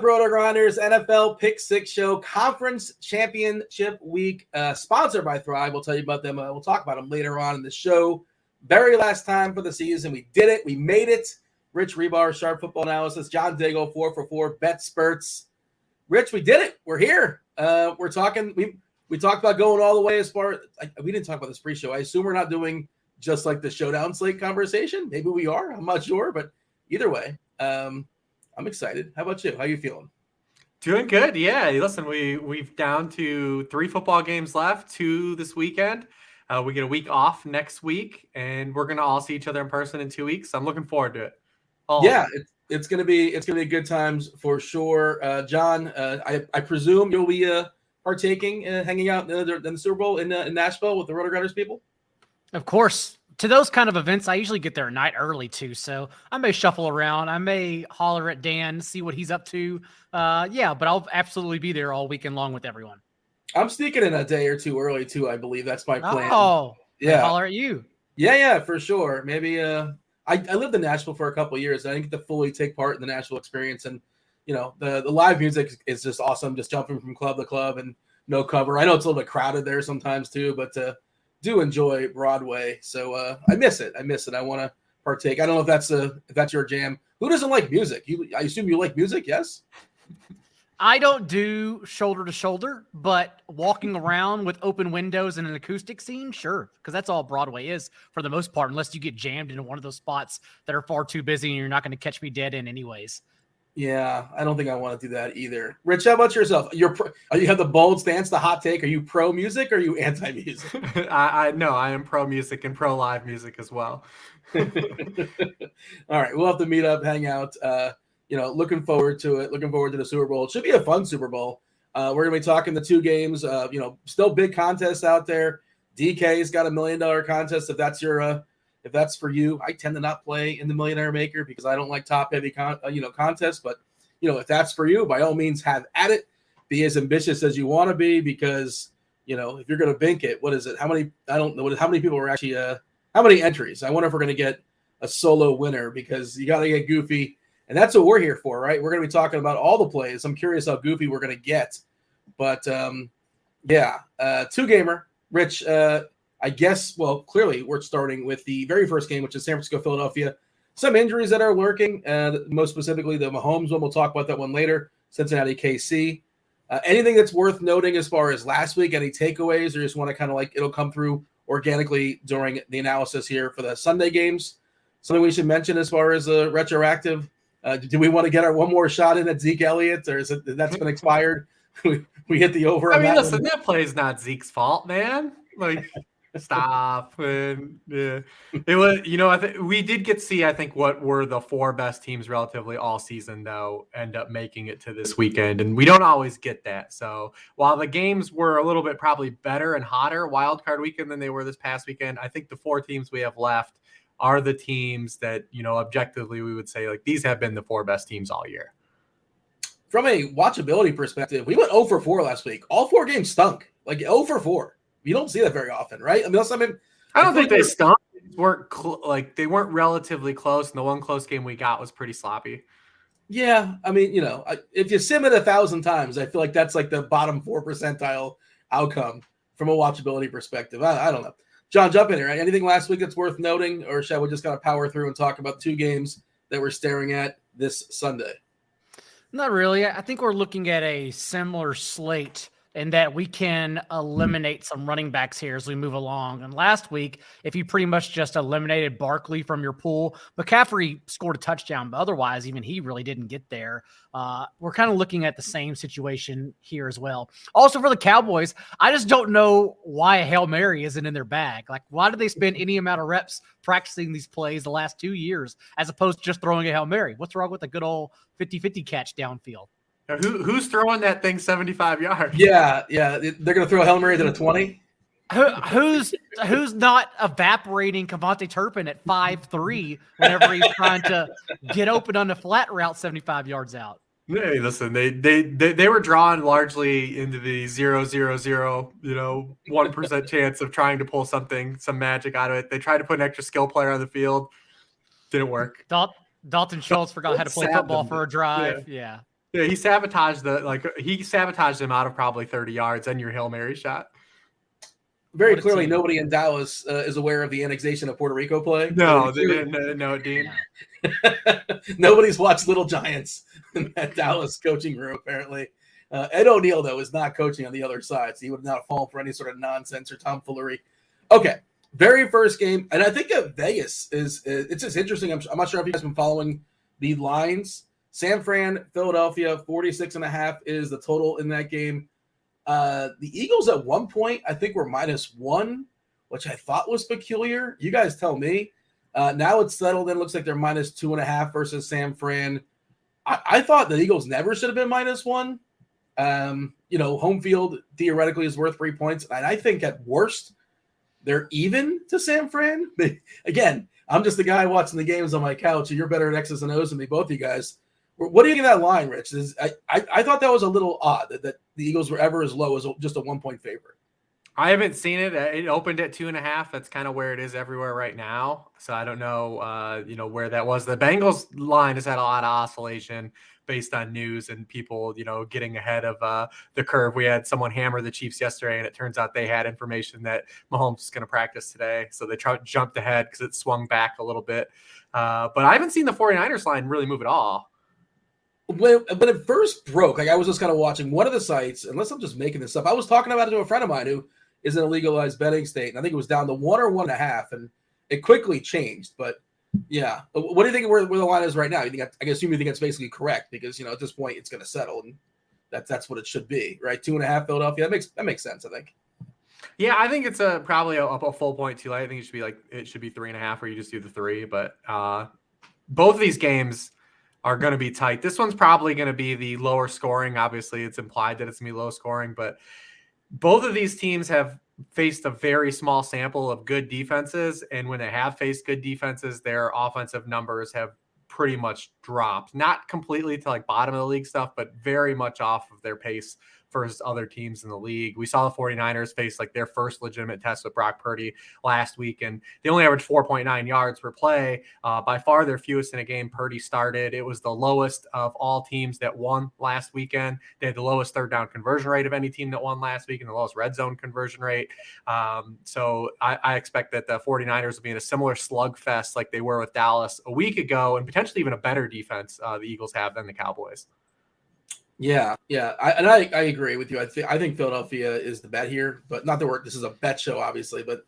RotoGrinders? NFL Pick 6 show, Conference Championship Week, sponsored by Thrive. We'll tell you about them. We'll talk about them later on in the show. Very last time for the season. We did it. We made it. Rich Hribar, Sharp Football Analysis. John Daigle, 4 for 4, Bet Spurts. Rich, we did it. We're here. We're talking. We talked about going all the way as far. We didn't talk about this pre-show. I assume we're not doing just like the showdown slate conversation. Maybe we are. I'm not sure, but either way, I'm excited. How about you? How you feeling? Doing good. Yeah. Listen, we've down to 3 football games left, 2 this weekend. We get a week off next week, and we're gonna all see each other in person in 2 weeks. I'm looking forward to it. It's gonna be good times for sure. John, I presume you'll be partaking and hanging out in the Super Bowl in Nashville with the RotoGrinders people. Of course. To those kind of events, I usually get there a night early too, so I may shuffle around. I may holler at Dan, see what he's up to. But I'll absolutely be there all weekend long with everyone. I'm sneaking in a day or two early too, I believe. That's my plan. Oh, yeah. Holler at you. Yeah, for sure. Maybe I lived in Nashville for a couple of years. I didn't get to fully take part in the Nashville experience, and the live music is just awesome. Just jumping from club to club and no cover. I know it's a little bit crowded there sometimes too, but do enjoy Broadway. So I miss it. I want to partake. I don't know if that's your jam. Who doesn't like music? I assume you like music, yes? I don't do shoulder to shoulder, but walking around with open windows and an acoustic scene, sure, because that's all Broadway is for the most part, unless you get jammed into one of those spots that are far too busy and you're not going to catch me dead in anyways. Yeah, I don't think I want to do that either. Rich, how about yourself? You have the bold stance, the hot take. Are you pro music or are you anti music? I am pro music and pro live music as well. All right, we'll have to meet up, hang out. Looking forward to it. Looking forward to the Super Bowl. It should be a fun Super Bowl. We're gonna be talking the 2 games. Still big contests out there. DK's got $1 million contest. If that's for you, I tend to not play in the Millionaire Maker because I don't like top-heavy contests. But if that's for you, by all means, have at it. Be as ambitious as you want to be because if you're going to bink it, what is it? How many? I don't know. How many people are actually? How many entries? I wonder if we're going to get a solo winner because you got to get goofy, and that's what we're here for, right? We're going to be talking about all the plays. I'm curious how goofy we're going to get, but 2-gamer, Rich. I guess, clearly we're starting with the very first game, which is San Francisco, Philadelphia. Some injuries that are lurking, most specifically the Mahomes one. We'll talk about that one later. Cincinnati, KC. Anything that's worth noting as far as last week? Any takeaways, or just want to kind of it'll come through organically during the analysis here for the Sunday games? Something we should mention as far as retroactive? Do we want to get our one more shot in at Zeke Elliott, or is it that's been expired? we hit the over. That play is not Zeke's fault, man. Stop. And it was, I think we did get to see, I think, what were the 4 best teams relatively all season, though, end up making it to this weekend. And we don't always get that. So while the games were a little bit probably better and hotter wild card weekend than they were this past weekend, I think the 4 teams we have left are the teams that, objectively we would say these have been the 4 best teams all year. From a watchability perspective, we went 0 for 4 last week. All 4 games stunk. 0 for 4. You don't see that very often, right? I don't think they stunk. They weren't they weren't relatively close, and the one close game we got was pretty sloppy. Yeah, if you sim it 1,000 times, I feel like that's the bottom 4 percentile outcome from a watchability perspective. I don't know. John, jump in here. Right? Anything last week that's worth noting, or shall we just kind of power through and talk about 2 games that we're staring at this Sunday? Not really. I think we're looking at a similar slate and that we can eliminate some running backs here as we move along. And last week, if you pretty much just eliminated Barkley from your pool, McCaffrey scored a touchdown, but otherwise, even he really didn't get there. We're kind of looking at the same situation here as well. Also for the Cowboys, I just don't know why a Hail Mary isn't in their bag. Why did they spend any amount of reps practicing these plays the last 2 years as opposed to just throwing a Hail Mary? What's wrong with a good old 50-50 catch downfield? Who's throwing that thing 75 yards? Yeah. They're going to throw a Hail Mary to the 20. Who's not evaporating Kevontae Turpin at 5'3" whenever he's trying to get open on the flat route 75 yards out? Hey, listen, they were drawn largely into the 0.000 1% chance of trying to pull some magic out of it. They tried to put an extra skill player on the field, didn't work. Dalton Schultz forgot how to play football for a drive. Yeah. Yeah, he sabotaged him out of probably 30 yards and your Hail Mary shot. Very clearly, nobody in Dallas is aware of the annexation of Puerto Rico play. No, they didn't know it, Dean. Nobody's watched Little Giants in that Dallas coaching room, apparently. Ed O'Neill, though, is not coaching on the other side, so he would not fall for any sort of nonsense or tomfoolery. Okay, very first game, and I think Vegas it's just interesting. I'm not sure if you guys have been following the lines. San Fran, Philadelphia, 46.5 is the total in that game. The Eagles at one point, I think, were -1, which I thought was peculiar. You guys tell me. Now it's settled in. Looks like they're -2.5 versus San Fran. I thought the Eagles never should have been -1. Home field theoretically is worth 3 points. And I think at worst, they're even to San Fran. Again, I'm just the guy watching the games on my couch. And you're better at X's and O's than me, both of you guys. What do you think of that line, Rich? I thought that was a little odd that the Eagles were ever as low as just a 1 point favorite. I haven't seen it. It opened at 2.5. That's kind of where it is everywhere right now. So I don't know, where that was. The Bengals line has had a lot of oscillation based on news and people, getting ahead of the curve. We had someone hammer the Chiefs yesterday, and it turns out they had information that Mahomes is going to practice today. So they jumped ahead because it swung back a little bit. But I haven't seen the 49ers line really move at all. When it first broke, I was just kind of watching one of the sites, unless I'm just making this up. I was talking about it to a friend of mine who is in a legalized betting state, and I think it was down to 1 or 1.5, and it quickly changed. But yeah, what do you think where the line is right now? I assume you think it's basically correct because at this point it's going to settle, and that's what it should be, right? 2.5 Philadelphia. That makes sense, I think. Yeah, I think it's probably a full point too late. I think it should be 3.5, or you just do the 3. But both of these games are going to be tight. This one's probably going to be the lower scoring. Obviously, it's implied that it's going to be low scoring, but both of these teams have faced a very small sample of good defenses. And when they have faced good defenses, their offensive numbers have pretty much dropped, not completely to like bottom of the league stuff, but very much off of their pace versus other teams in the league. We saw the 49ers face like their first legitimate test with Brock Purdy last week, and they only averaged 4.9 yards per play, by far their fewest in a game Purdy started. It was the lowest of all teams that won last weekend. They had the lowest third down conversion rate of any team that won last week and the lowest red zone conversion rate. So I expect that the 49ers will be in a similar slugfest like they were with Dallas a week ago, and potentially even a better defense the Eagles have than the Cowboys. Yeah. I agree with you. I think Philadelphia is the bet here, but not that this is a bet show, obviously. But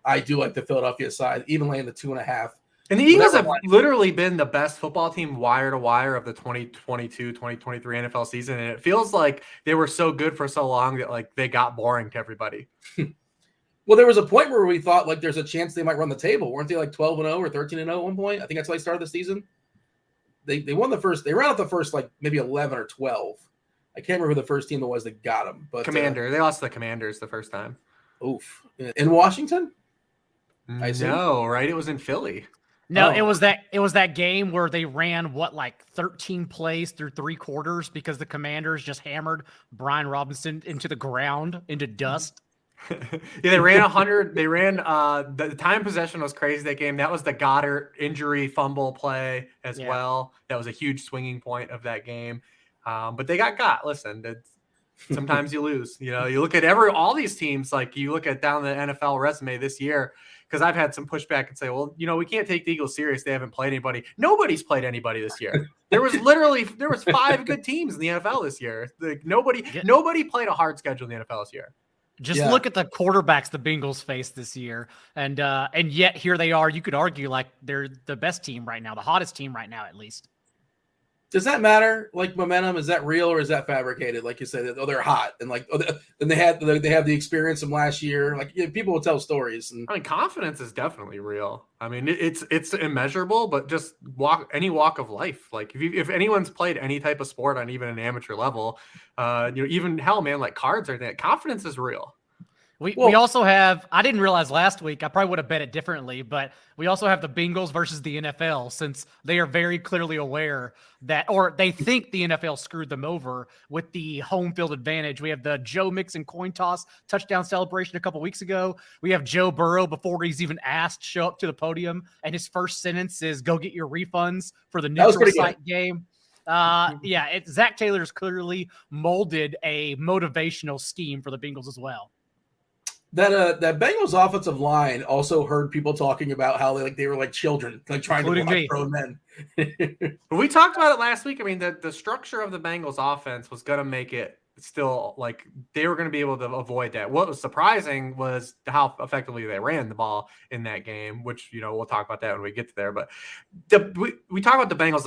I do like the Philadelphia side, even laying the 2.5. And the Eagles have literally been the best football team wire to wire of the 2022-2023 NFL season, and it feels like they were so good for so long that like they got boring to everybody. Well, there was a point where we thought like there's a chance they might run the table. Weren't they like 12-0 or 13-0 at one point? I think that's how they started the season. They won the first. They ran out the first like maybe 11 or 12. I can't remember who the first team that was that got them. But they lost to the Commanders the first time. Oof, in Washington. No, right? It was in Philly. No, It was that game where they ran 13 plays through 3 quarters because the Commanders just hammered Brian Robinson into the ground, into dust. Yeah, they ran 100. They ran the time possession was crazy that game. That was the Goddard injury fumble play as well. That was a huge swinging point of that game. But they got. Listen, sometimes you lose. You look at all these teams. Like you look at down the NFL resume this year. Because I've had some pushback and say, well, we can't take the Eagles serious. They haven't played anybody. Nobody's played anybody this year. There was 5 good teams in the NFL this year. Like nobody played a hard schedule in the NFL this year. Just look at the quarterbacks the Bengals faced this year, and yet here they are. You could argue like they're the best team right now, the hottest team right now, at least. Does that matter? Like momentum, is that real or is that fabricated? Like you said, they're hot and and they have the experience from last year. Like people will tell stories. And confidence is definitely real. I mean, it's immeasurable, but just any walk of life. Like if anyone's played any type of sport on even an amateur level, even hell, man, like cards or that, confidence is real. We also have, I didn't realize last week, I probably would have bet it differently, but we also have the Bengals versus the NFL, since they are very clearly aware that, or they think the NFL screwed them over with the home field advantage. We have the Joe Mixon coin toss touchdown celebration a couple weeks ago. We have Joe Burrow, before he's even asked, show up to the podium, and his first sentence is, "Go get your refunds for the neutral site game." Zach Taylor's clearly molded a motivational scheme for the Bengals as well. That Bengals offensive line also heard people talking about how they were like children, like trying to block grown men. We talked about it last week. I mean, the structure of the Bengals offense was going to make it still like they were going to be able to avoid that. What was surprising was how effectively they ran the ball in that game, which, we'll talk about that when we get to there. But we talk about the Bengals,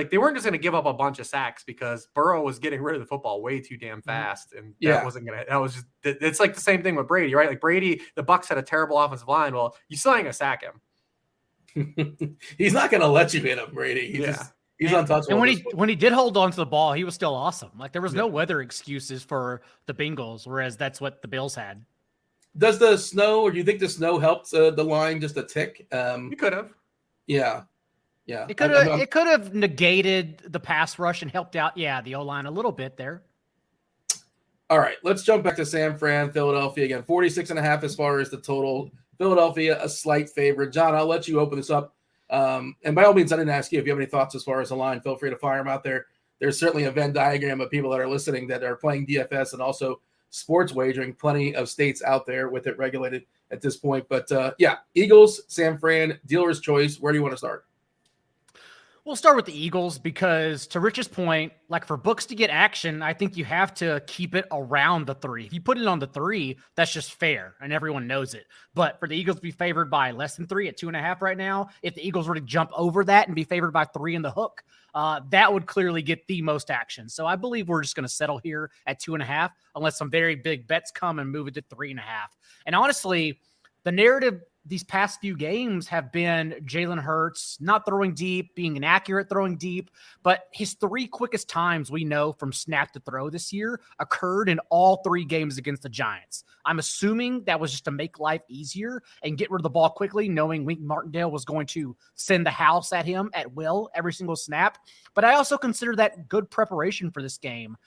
they weren't just going to give up a bunch of sacks because Burrow was getting rid of the football way too damn fast. And that wasn't going to, that was just, it's like the same thing with Brady, right? Like Brady, the Bucs had a terrible offensive line. Well, you still ain't going to sack him. He's not going to let you hit him, Brady. He's untouchable. And when he did hold on to the ball, he was still awesome. Like there was no weather excuses for the Bengals, whereas that's what the Bills had. Does the snow, or do you think the snow helped the line just a tick? It could have. Yeah. It could have negated the pass rush and helped out. Yeah, the O-line a little bit there. All right, let's jump back to San Fran, Philadelphia again. 46.5 as far as the total. Philadelphia, a slight favorite. John, I'll let you open this up. And by all means, I didn't ask you if you have any thoughts as far as the line. Feel free to fire them out there. There's certainly a Venn diagram of people that are listening that are playing DFS and also sports wagering. Plenty of states out there with it regulated at this point. But Eagles, San Fran, dealer's choice. Where do you want to start? We'll start with the Eagles because, to Rich's point, like for books to get action, I think you have to keep it around the 3. If you put it on the 3, that's just fair, and everyone knows it. But for the Eagles to be favored by less than 3 at 2.5 right now, if the Eagles were to jump over that and be favored by 3 in the hook, that would clearly get the most action. So I believe we're just going to settle here at 2.5 unless some very big bets come and move it to 3.5. And honestly, the narrative these past few games have been Jalen Hurts not throwing deep, being inaccurate throwing deep, but his 3 quickest times we know from snap to throw this year occurred in all 3 games against the Giants. I'm assuming that was just to make life easier and get rid of the ball quickly, knowing Wink Martindale was going to send the house at him at will every single snap. But I also consider that good preparation for this game,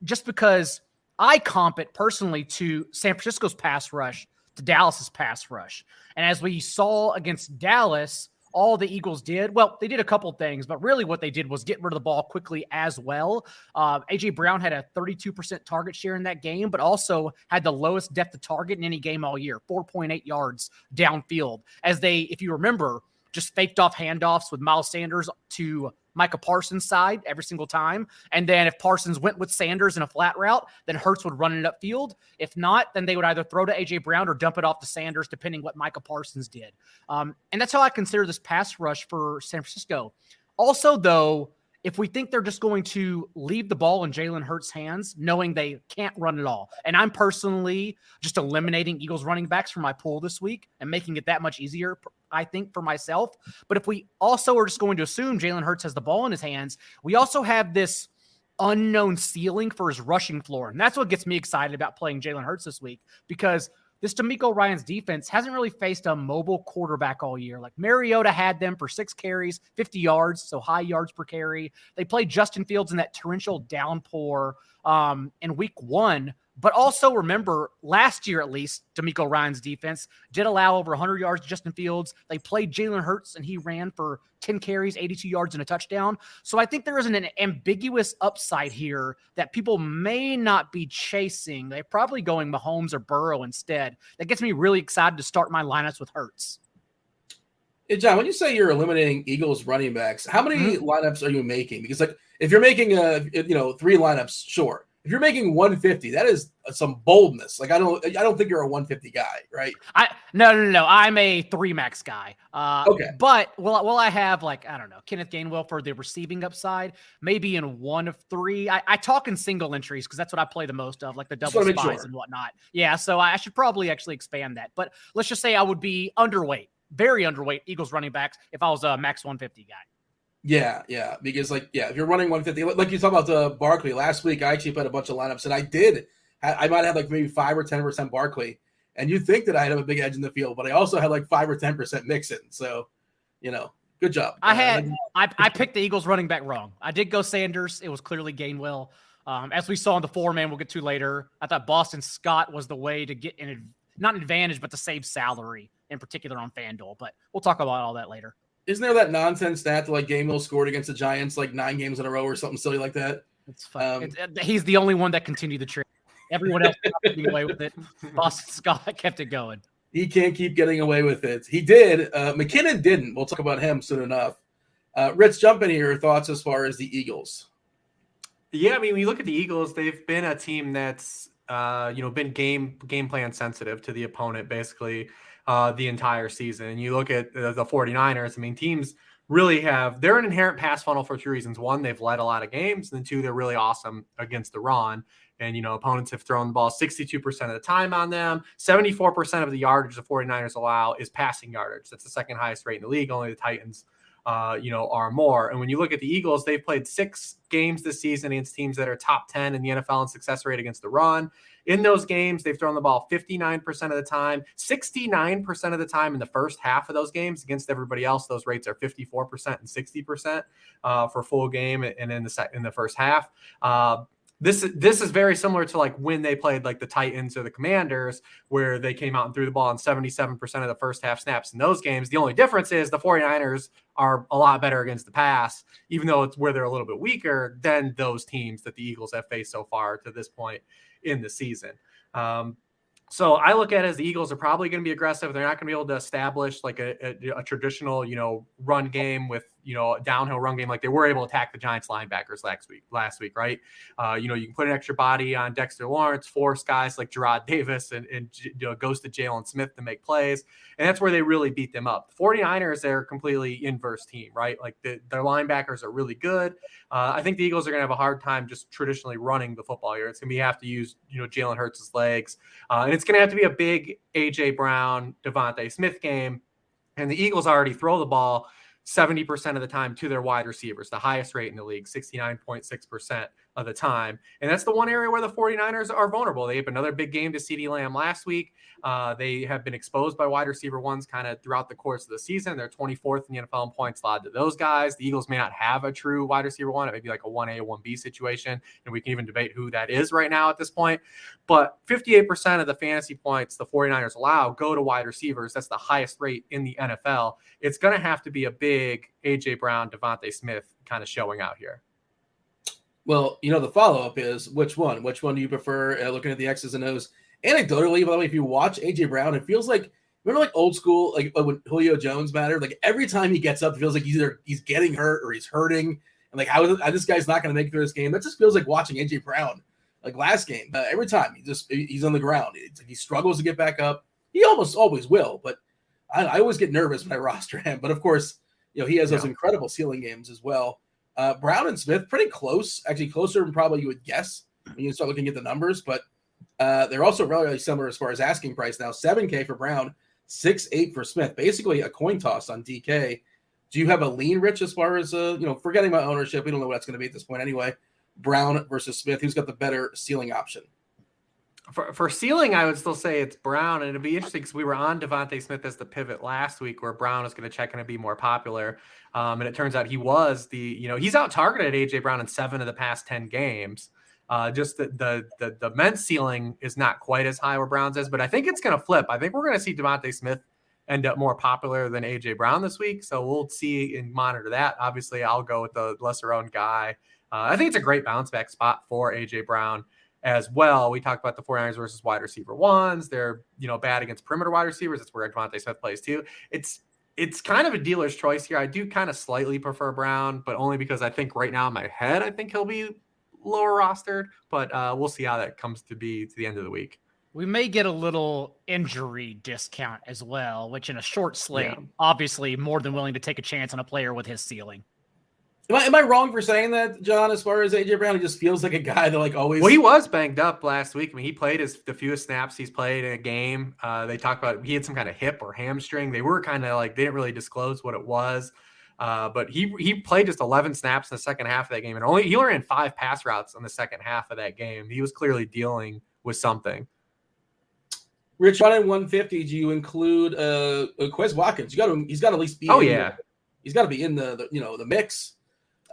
just because I comp it personally to San Francisco's pass rush to Dallas's pass rush. And as we saw against Dallas, all the Eagles did, well, they did a couple things, but really what they did was get rid of the ball quickly as well. A.J. Brown had a 32% target share in that game, but also had the lowest depth of target in any game all year, 4.8 yards downfield. As they, if you remember, just faked off handoffs with Miles Sanders to Micah Parsons' side every single time. And then if Parsons went with Sanders in a flat route, then Hurts would run it upfield. If not, then they would either throw to A.J. Brown or dump it off to Sanders, depending what Micah Parsons did. And that's how I consider this pass rush for San Francisco. Also, though, if we think they're just going to leave the ball in Jalen Hurts' hands, knowing they can't run it all, and I'm personally just eliminating Eagles running backs from my pool this week and making it that much easier, I think, for myself. But if we also are just going to assume Jalen Hurts has the ball in his hands, we also have this unknown ceiling for his rushing floor. And that's what gets me excited about playing Jalen Hurts this week, because this DeMeco Ryans defense hasn't really faced a mobile quarterback all year. Like Mariota had them for 6 carries, 50 yards, so high yards per carry. They played Justin Fields in that torrential downpour in week 1. But also remember, last year at least, DeMeco Ryans defense did allow over 100 yards to Justin Fields. They played Jalen Hurts, and he ran for 10 carries, 82 yards, and a touchdown. So I think there is an ambiguous upside here that people may not be chasing. They're probably going Mahomes or Burrow instead. That gets me really excited to start my lineups with Hurts. Hey, John, when you say you're eliminating Eagles running backs, how many lineups are you making? Because like if you're making 3 lineups, sure. If you're making 150, that is some boldness. Like I don't think you're a 150 guy, right? No. I'm a 3 max guy. Okay. But will I have Kenneth Gainwell for the receiving upside? Maybe in 1 of 3. I talk in single entries because that's what I play the most of, like the double spies and whatnot. Yeah, so I should probably actually expand that. But let's just say I would be underweight, very underweight Eagles running backs if I was a max 150 guy. Yeah, because if you're running 150, like you talked about Barkley last week, I actually played a bunch of lineups, and I might have like maybe 5 or 10% Barkley, and you'd think that I'd have a big edge in the field, but I also had like 5 or 10% Mixon, so good job. I picked the Eagles running back wrong. I did go Sanders. It was clearly Gainwell. As we saw in the 4-man we'll get to later, I thought Boston Scott was the way to get not an advantage, but to save salary in particular on FanDuel. But we'll talk about all that later. Isn't there that nonsense stat that like Gainwell scored against the Giants like 9 games in a row or something silly like that? It's fun. He's the only one that continued the trend. Everyone else kept getting away with it. Boston Scott kept it going. He can't keep getting away with it. He did. McKinnon didn't. We'll talk about him soon enough. Rich, jump in here. Your thoughts as far as the Eagles? Yeah, I mean, when you look at the Eagles, they've been a team that's been game plan sensitive to the opponent basically the entire season. And you look at the 49ers, I mean, teams really they're an inherent pass funnel for 2 reasons. One, they've led a lot of games, and then 2, they're really awesome against the run. And, opponents have thrown the ball 62% of the time on them. 74% of the yardage the 49ers allow is passing yardage. That's the second highest rate in the league. Only the Titans are more. And when you look at the Eagles, they've played 6 games this season against teams that are top 10 in the NFL in success rate against the run. In those games, they've thrown the ball 59% of the time, 69% of the time in the first half of those games. Against everybody else, those rates are 54% and 60% for full game and in the first half. This is very similar to like when they played like the Titans or the Commanders, where they came out and threw the ball on 77% of the first half snaps in those games. The only difference is the 49ers are a lot better against the pass, even though it's where they're a little bit weaker than those teams that the Eagles have faced so far to this point in the season. So I look at it as the Eagles are probably going to be aggressive. They're not going to be able to establish like a traditional, run game with, a downhill run game like they were able to attack the Giants linebackers last week, right? You can put an extra body on Dexter Lawrence, force guys like Gerard Davis and goes to Jalen Smith to make plays. And that's where they really beat them up. The 49ers, they're a completely inverse team, right? Like their linebackers are really good. I think the Eagles are going to have a hard time just traditionally running the football here. It's going to have to use, Jalen Hurts' legs. And it's going to have to be a big A.J. Brown, Devontae Smith game. And the Eagles already throw the ball 70% of the time to their wide receivers, the highest rate in the league, 69.6% of the time. And that's the one area where the 49ers are vulnerable. They have another big game to CeeDee Lamb last week. They have been exposed by wide receiver ones kind of throughout the course of the season. They're 24th in the NFL in points allowed to those guys. The Eagles may not have a true wide receiver one. It may be like a 1A, 1B situation. And we can even debate who that is right now at this point. But 58% of the fantasy points the 49ers allow go to wide receivers. That's the highest rate in the NFL. It's going to have to be a big A.J. Brown, Devontae Smith kind of showing out here. Well, the follow-up is which one? Which one do you prefer looking at the X's and O's? Anecdotally, by the way, if you watch A.J. Brown, it feels like, remember like old school, like when Julio Jones mattered? Like every time he gets up, it feels like he's getting hurt or he's hurting. And like, this guy's not going to make it through this game. That just feels like watching A.J. Brown. Like last game, every time he's on the ground. It's like he struggles to get back up. He almost always will, but I always get nervous when I roster him. But of course, he has those incredible ceiling games as well. Brown and Smith, pretty close, actually closer than probably you would guess when you start looking at the numbers. But they're also relatively similar as far as asking price now. $7K for Brown, $6.8 for Smith. Basically a coin toss on DK. Do you have a lean, Rich, as far as forgetting my ownership? We don't know what that's going to be at this point anyway. Brown versus Smith, who's got the better ceiling option? For ceiling, I would still say it's Brown, and it'd be interesting because we were on Devontae Smith as the pivot last week, where Brown is going to check in and be more popular, and it turns out he was he's out targeted AJ Brown in 7 of the past 10 games. Just the men's ceiling is not quite as high where Brown's is, but I think it's going to flip. I think we're going to see Devontae Smith end up more popular than AJ Brown this week, so we'll see and monitor that. Obviously, I'll go with the lesser owned guy. I think it's a great bounce back spot for AJ Brown as well. We talked about the 49ers versus wide receiver ones. They're, bad against perimeter wide receivers. That's where Devontae Smith plays too. It's kind of a dealer's choice here. I do kind of slightly prefer Brown, but only because I think right now in my head, I think he'll be lower rostered, but we'll see how that comes to be to the end of the week. We may get a little injury discount as well, which in a short slate, obviously more than willing to take a chance on a player with his ceiling. Am I wrong for saying that, John, as far as A.J. Brown? He just feels like a guy that always... Well, he was banged up last week. I mean, he played the fewest snaps he's played in a game. They talked about he had some kind of hip or hamstring. They were kind of they didn't really disclose what it was. But he played just 11 snaps in the second half of that game. And he only ran 5 pass routes in the second half of that game. He was clearly dealing with something. Rich, on in 150, do you include Quez Watkins? He's got to at least be... He's got to be in the mix.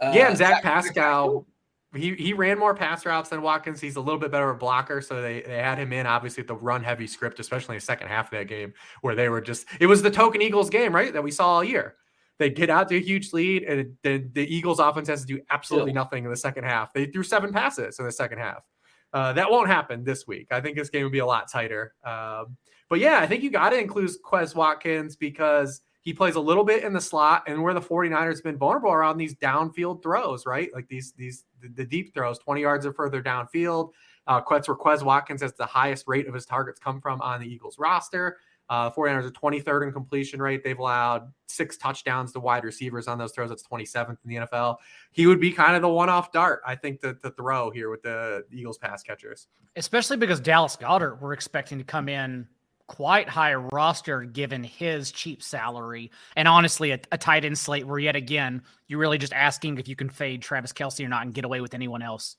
And Zach Pascal, he ran more pass routes than Watkins. He's a little bit better of a blocker, so they had him in, obviously, the run-heavy script, especially in the second half of that game, where they were it was the token Eagles game, right, that we saw all year. They get out to a huge lead, and then the Eagles offense has to do absolutely nothing in the second half. They threw 7 passes in the second half. That won't happen this week. I think this game will be a lot tighter. But yeah, I think you got to include Quez Watkins because he plays a little bit in the slot, and where the 49ers have been vulnerable around these downfield throws, right? Like the deep throws, 20 yards or further downfield. Quez Watkins has the highest rate of his targets come from on the Eagles roster. 49ers are 23rd in completion rate. They've allowed 6 touchdowns to wide receivers on those throws. That's 27th in the NFL. He would be kind of the one-off dart, I think, to throw here with the Eagles pass catchers. Especially because Dallas Goedert, we're expecting to come in quite high roster given his cheap salary. And honestly, a tight end slate where yet again, you're really just asking if you can fade Travis Kelce or not and get away with anyone else.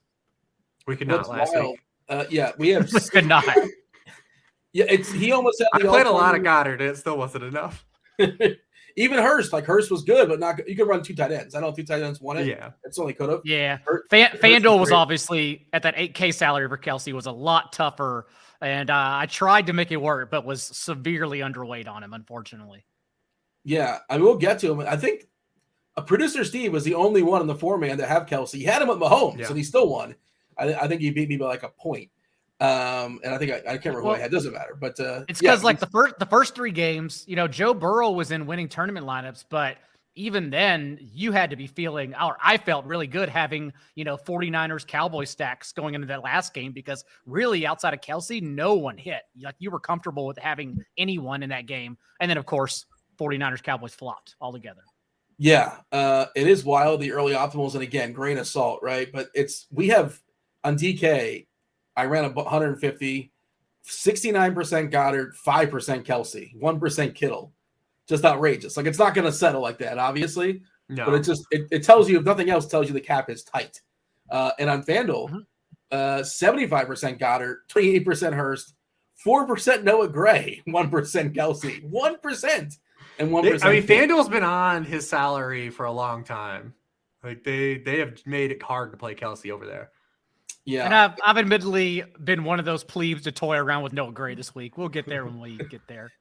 We could not last week. Yeah, we have. We could not. Yeah, he almost had. I played a lot of Goddard. It still wasn't enough. Even Hurst was good, but not. You could run 2 tight ends. I don't know if 2 tight ends won it. Yeah, it's only could have. Yeah, FanDuel was obviously at that $8K salary for Kelce was a lot tougher, and I tried to make it work, but was severely underweight on him, unfortunately. Yeah, I mean, we'll get to him. I think a producer Steve was the only one in the 4-man to have Kelce. He had him at Mahomes, and he still won. I think he beat me by like a point. And I think I can't remember who I had. Doesn't matter, but it's because the first 3 games, Joe Burrow was in winning tournament lineups, but even then you had to be feeling, or I felt really good having 49ers Cowboys stacks going into that last game because really outside of Kelce, no one hit. Like you were comfortable with having anyone in that game, and then of course 49ers Cowboys flopped altogether. Yeah, it is wild the early optimals, and again, grain of salt, right? But we have on DK. I ran 150, 69% Goddard, 5% Kelce, 1% Kittle. Just outrageous. Like it's not going to settle like that, obviously. No. But it tells you, if nothing else, tells you the cap is tight. And on FanDuel, 75% Goddard, 28% Hurst, 4% Noah Gray, 1% Kelce, 1% and 1%. I mean, FanDuel's been on his salary for a long time. Like they have made it hard to play Kelce over there. Yeah, and I've admittedly been one of those plebes to toy around with Noah Gray this week. We'll get there when we get there.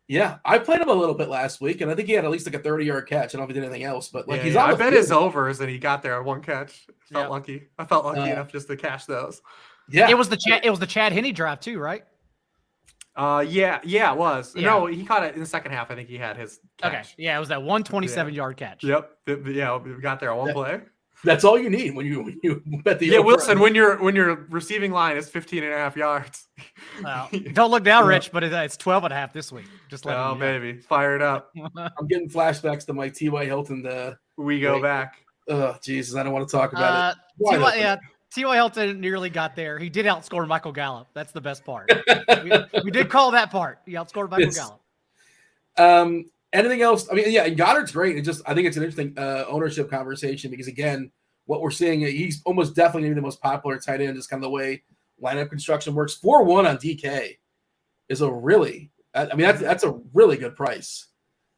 Yeah, I played him a little bit last week, and I think he had at least like a 30-yard catch. I don't know if he did anything else, but he's on. I bet his overs, and he got there on 1 catch. Felt lucky. I felt lucky enough just to cash those. Yeah, it was the Chad Henne drive too, right? Yeah, it was. Yeah. No, he caught it in the second half. I think he had his catch. Okay, yeah, it was that 127-yard catch. Yep. Yeah, we got there on 1 play. That's all you need when you bet the. Yeah, Wilson, when your receiving line is 15.5 yards. Well, don't look down, Rich, but it's 12.5 this week. Just let me baby, fire it up. I'm getting flashbacks to my T.Y. Hilton. We go back. Oh, Jesus, I don't want to talk about it. T.Y. Hilton nearly got there. He did outscore Michael Gallup. That's the best part. we did call that part. He outscored Michael Gallup. Anything else? I mean, yeah, Goddard's great. I think it's an interesting ownership conversation because, again, what we're seeing, he's almost definitely going to be the most popular tight end, just kind of the way lineup construction works. 4-1 on DK is that's a really good price.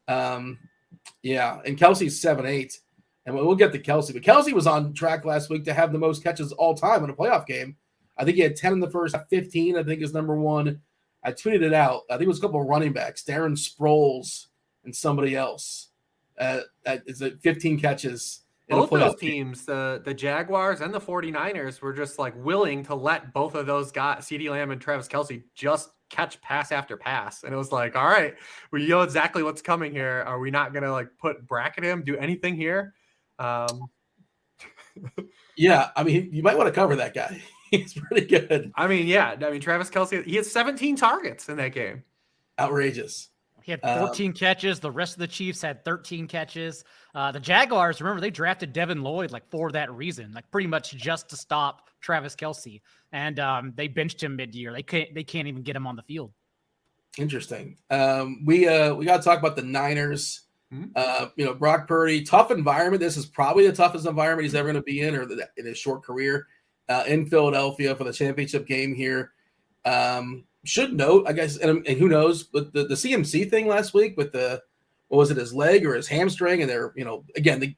Yeah, and Kelce's 7-8, and we'll get to Kelce. But Kelce was on track last week to have the most catches all time in a playoff game. I think he had 10 in the first, 15, I think is number 1. I tweeted it out. I think it was a couple of running backs, Darren Sproles and somebody else. It's 15 catches. Both those teams, the Jaguars and the 49ers, were just like willing to let both of those guys, CeeDee Lamb and Travis Kelce, just catch pass after pass. And it was like, all right, we know exactly what's coming here. Are we not going to bracket him, do anything here? Yeah, I mean, you might want to cover that guy. He's pretty good. I mean, Travis Kelce, he had 17 targets in that game. Outrageous. He had 14 catches. The rest of the Chiefs had 13 catches. The Jaguars, remember, they drafted Devin Lloyd for that reason, pretty much just to stop Travis Kelce. And they benched him mid-year. They can't even get him on the field. Interesting. We got to talk about the Niners. Brock Purdy, tough environment. This is probably the toughest environment he's ever going to be in, or in his short career, in Philadelphia for the championship game here. Should note, I guess, and who knows, but the CMC thing last week with his leg or his hamstring, and they're, again,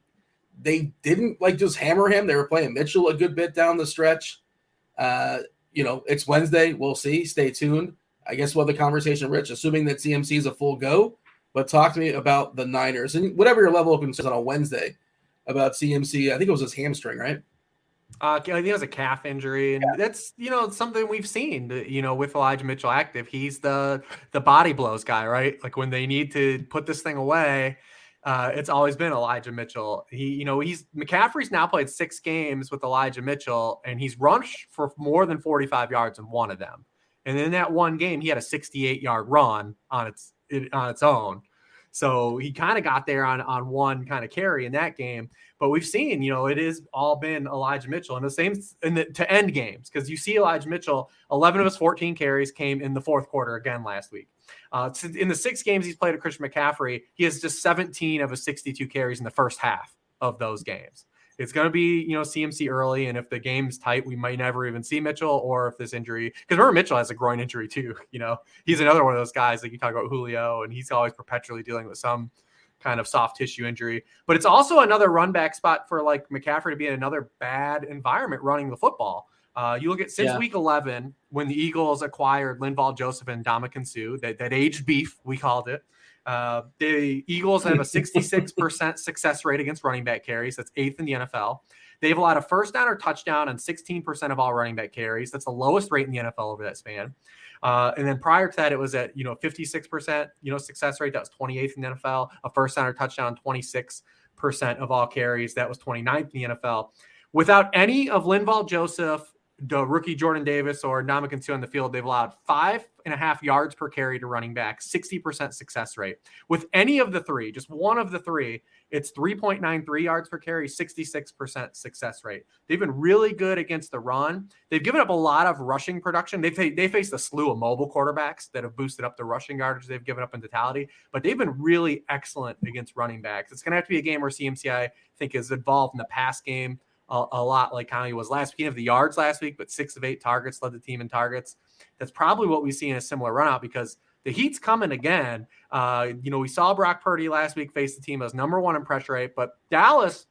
they didn't just hammer him. They were playing Mitchell a good bit down the stretch. It's Wednesday. We'll see. Stay tuned. I guess we'll have the conversation, Rich, assuming that CMC is a full go. but talk to me about the Niners and whatever your level of concern on a Wednesday about CMC. I think it was his hamstring, right? I think it was a calf injury, and that's something we've seen. With Elijah Mitchell active, he's the body blows guy, right? Like when they need to put this thing away, it's always been Elijah Mitchell. McCaffrey's now played 6 games with Elijah Mitchell, and he's rushed for more than 45 yards in one of them. And in that one game, he had a 68-yard run on its own. So he kind of got there on one kind of carry in that game. But we've seen, it has all been Elijah Mitchell, and the same to end games, because you see Elijah Mitchell, 11 of his 14 carries came in the fourth quarter again last week. In the 6 games he's played with Christian McCaffrey, he has just 17 of his 62 carries in the first half of those games. It's going to be, CMC early, and if the game's tight, we might never even see Mitchell, or if this injury, because remember Mitchell has a groin injury too. He's another one of those guys, like you talk about Julio, and he's always perpetually dealing with some kind of soft tissue injury. But it's also another run back spot for like McCaffrey to be in another bad environment running the football. You look at since week 11, when the Eagles acquired Linval Joseph and Ndamukong Suh, that aged beef, we called it. The Eagles have a 66% success rate against running back carries. That's 8th in the NFL. They've allowed a first down or touchdown on 16% of all running back carries. That's the lowest rate in the NFL over that span. And then prior to that, it was at 56% success rate. That was 28th in the NFL. A first down or touchdown, 26% of all carries. That was 29th in the NFL. Without any of Linval Joseph, the rookie Jordan Davis, or Ndamukong Suh on the field, they've allowed 5.5 yards per carry to running back, 60% success rate. With any of the three, just one of the three, it's 3.93 yards per carry, 66% success rate. They've been really good against the run. They've given up a lot of rushing production. They faced a slew of mobile quarterbacks that have boosted up the rushing yardage they've given up in totality, but they've been really excellent against running backs. It's going to have to be a game where CMC, I think, is involved in the pass game a lot, like how he was last week. He had the yards last week, but 6 of 8 targets, led the team in targets. That's probably what we see in a similar run out, because the heat's coming again. We saw Brock Purdy last week face the team as number 1 in pressure rate, but Dallas,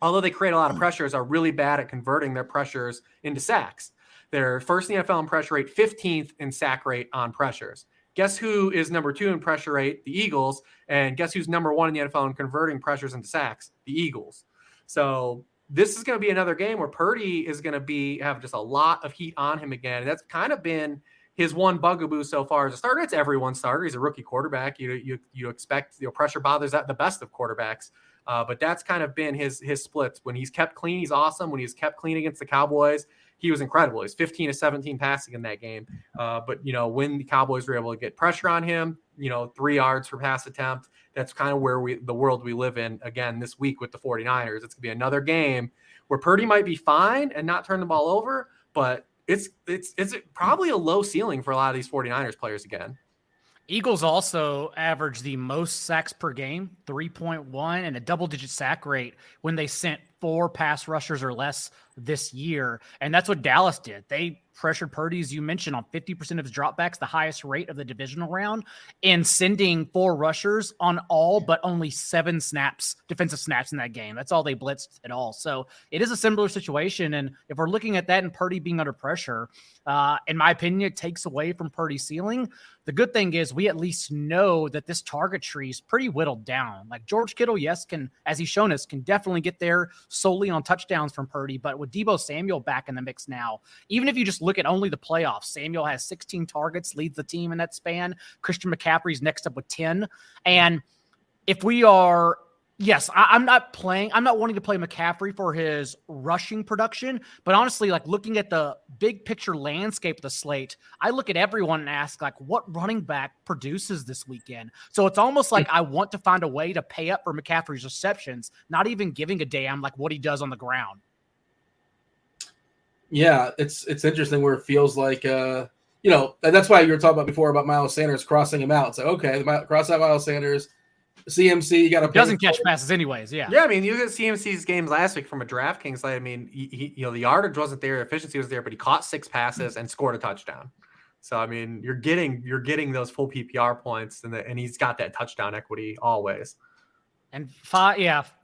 although they create a lot of pressures, are really bad at converting their pressures into sacks. They're first in the NFL in pressure rate, 15th in sack rate on pressures. Guess who is number 2 in pressure rate? The Eagles. And guess who's number 1 in the NFL in converting pressures into sacks? The Eagles. So this is going to be another game where Purdy is going to have just a lot of heat on him again. And that's kind of been his one bugaboo so far as a starter. It's everyone's starter. He's a rookie quarterback. You expect pressure bothers at the best of quarterbacks. But that's kind of been his splits. When he's kept clean, he's awesome. When he's kept clean against the Cowboys, he was incredible. He's 15 to 17 passing in that game. But when the Cowboys were able to get pressure on him, 3 yards per pass attempt, that's kind of where the world we live in again this week with the 49ers. It's going to be another game where Purdy might be fine and not turn the ball over, but it's probably a low ceiling for a lot of these 49ers players again. Eagles also averaged the most sacks per game, 3.1, and a double-digit sack rate when they sent 4 pass rushers or less this year. And that's what Dallas did. They pressured Purdy, as you mentioned, on 50% of his dropbacks, the highest rate of the divisional round, and sending 4 rushers on all but only 7 defensive snaps in that game. That's all they blitzed at all. So it is a similar situation. And if we're looking at that and Purdy being under pressure, in my opinion, it takes away from Purdy's ceiling. The good thing is we at least know that this target tree is pretty whittled down. Like George Kittle, yes, as he's shown us, can definitely get there solely on touchdowns from Purdy. But with Deebo Samuel back in the mix now, even if you just look at only the playoffs, Samuel has 16 targets, leads the team in that span. Christian McCaffrey's next up with 10. And if we are, yes, I'm not wanting to play McCaffrey for his rushing production, but honestly, like looking at the big picture landscape of the slate, I look at everyone and ask, like, what running back produces this weekend? So it's almost like I want to find a way to pay up for McCaffrey's receptions, not even giving a damn like what he does on the ground. Yeah, it's interesting where it feels like, and that's why you were talking about before about Miles Sanders crossing him out. It's like, okay, cross out Miles Sanders. CMC, you got to doesn't catch passes anyways. Yeah. I mean, you look at CMC's games last week from a DraftKings slate. I mean, he the yardage wasn't there, efficiency was there, but he caught 6 passes and scored a touchdown. So I mean, you're getting those full PPR points, and he's got that touchdown equity always. And 5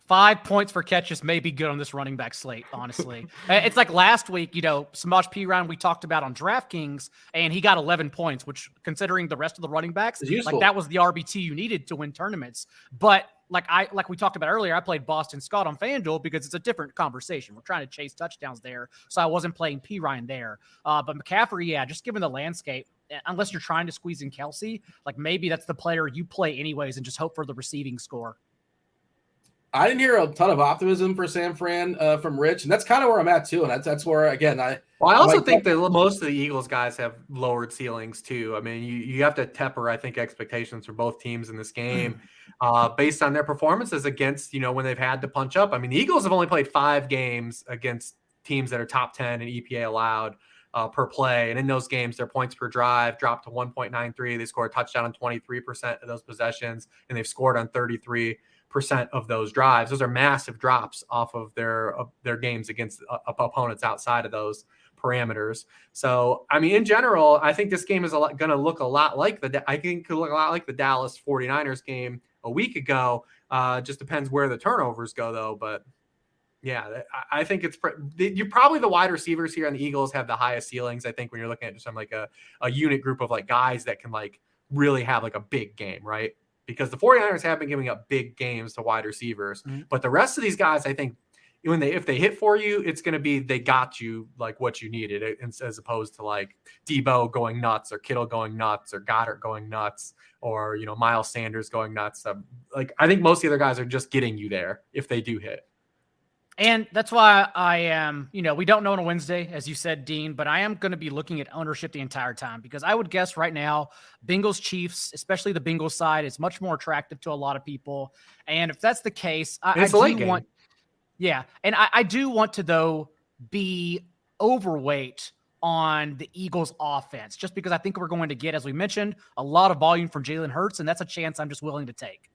5 points for catches may be good on this running back slate, honestly. It's like last week, Samaj Piran we talked about on DraftKings, and he got 11 points, which, considering the rest of the running backs, like that was the RB2 you needed to win tournaments. But like we talked about earlier, I played Boston Scott on FanDuel because it's a different conversation. We're trying to chase touchdowns there, so I wasn't playing Piran there. But McCaffrey, just given the landscape, unless you're trying to squeeze in Kelsey, like maybe that's the player you play anyways and just hope for the receiving score. I didn't hear a ton of optimism for San Fran from Rich, and that's kind of where I'm at too. And that's where, again, I also think that most of the Eagles guys have lowered ceilings too. I mean, you have to temper, I think, expectations for both teams in this game based on their performances against, when they've had to punch up. I mean, the Eagles have only played 5 games against teams that are top 10 in EPA allowed per play. And in those games, their points per drive dropped to 1.93. They scored a touchdown on 23% of those possessions, and they've scored on 33% of those drives. Those are massive drops off of their games against opponents outside of those parameters. So, I mean, in general, I think this game is going to look a lot like the Dallas 49ers game a week ago. Just depends where the turnovers go, though. But yeah, I think you're probably the wide receivers here on the Eagles have the highest ceilings. I think when you're looking at just like a unit group of like guys that can like really have like a big game, right? Because the 49ers have been giving up big games to wide receivers. Mm-hmm. But the rest of these guys, I think, if they hit for you, it's going to be they got you like what you needed, as opposed to like Debo going nuts or Kittle going nuts or Goddard going nuts or, Miles Sanders going nuts. I think most of the other guys are just getting you there if they do hit. And that's why I am, we don't know on a Wednesday, as you said, Dean, but I am going to be looking at ownership the entire time because I would guess right now, Bengals Chiefs, especially the Bengals side, is much more attractive to a lot of people. And if that's the case, I do want, and I do want to, though, be overweight on the Eagles offense, just because I think we're going to get, as we mentioned, a lot of volume from Jalen Hurts, and that's a chance I'm just willing to take.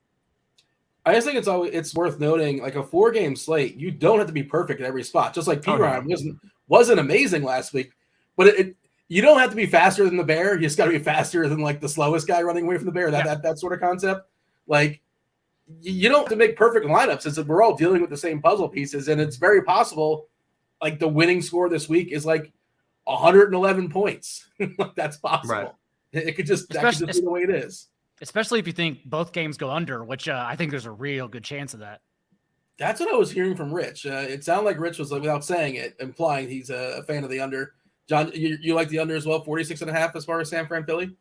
I just think it's worth noting, like a 4-game slate, you don't have to be perfect at every spot. Just like Piran wasn't amazing last week, but you don't have to be faster than the bear. You just got to be faster than like the slowest guy running away from the bear. That sort of concept. Like you don't have to make perfect lineups. It's we're all dealing with the same puzzle pieces, and it's very possible. Like the winning score this week is like 111 points. That's possible. Right. It could just be the way it is. Especially if you think both games go under, which I think there's a real good chance of that. That's what I was hearing from Rich. It sounded like Rich was, without saying it, implying he's a fan of the under. John, you like the under as well, 46.5 as far as San Fran Philly?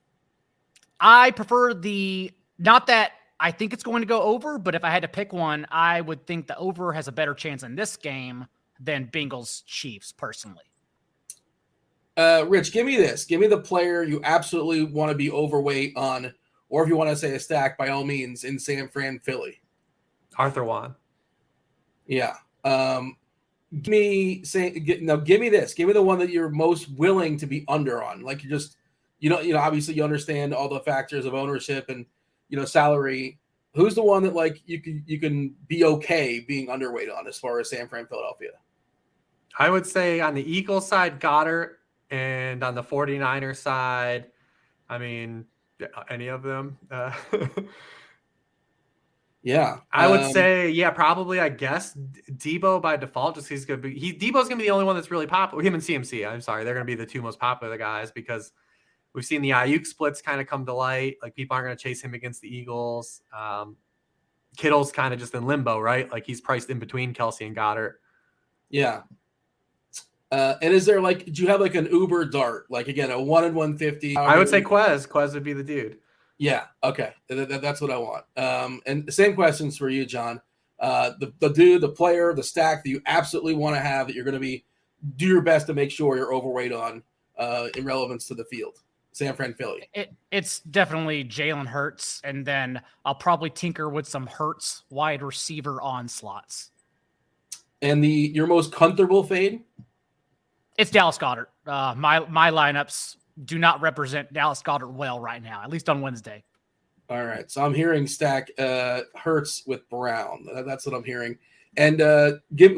I prefer not that I think it's going to go over, but if I had to pick one, I would think the over has a better chance in this game than Bengals Chiefs personally. Rich, give me this. Give me the player you absolutely want to be overweight on, or if you want to say a stack, by all means, in San Fran, Philly. Arthur Juan. Yeah. Give me this. Give me the one that you're most willing to be under on. Like you just, obviously you understand all the factors of ownership and, salary. Who's the one that like you can be okay being underweight on as far as San Fran, Philadelphia? I would say on the Eagles side, Goddard, and on the 49ers side, I mean, any of them. Yeah. I would say, probably, I guess, Debo by default, just Debo's going to be the only one that's really popular. Him and CMC, I'm sorry. They're going to be the two most popular guys because we've seen the Ayuk splits kind of come to light. Like, people aren't going to chase him against the Eagles. Kittle's kind of just in limbo, right? Like, he's priced in between Kelsey and Goddard. Yeah. And is there do you have like an Uber dart? Like again, a 1 in 150? I would say Quez. Quez would be the dude. Yeah. Okay. That's what I want. And the same questions for you, John. The dude, the player, the stack that you absolutely want to have that you're going to do your best to make sure you're overweight on in relevance to the field. San Fran, Philly. It's definitely Jalen Hurts, and then I'll probably tinker with some Hurts wide receiver onslaughts. And your most comfortable fade? It's Dallas Goedert. My lineups do not represent Dallas Goedert well right now, at least on Wednesday. All right. So I'm hearing stack Hurts with Brown. That's what I'm hearing. And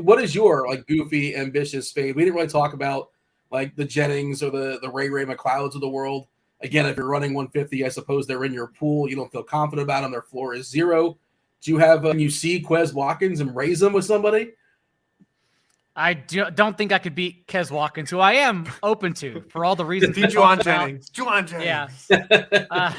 what is your goofy, ambitious fade? We didn't really talk about the Jennings or the Ray McLeods of the world. Again, if you're running 150, I suppose they're in your pool. You don't feel confident about them. Their floor is 0. Do you have you see Quez Watkins and raise them with somebody? I don't think I could beat Quez Watkins, who I am open to for all the reasons. Juwan Jennings. Yeah.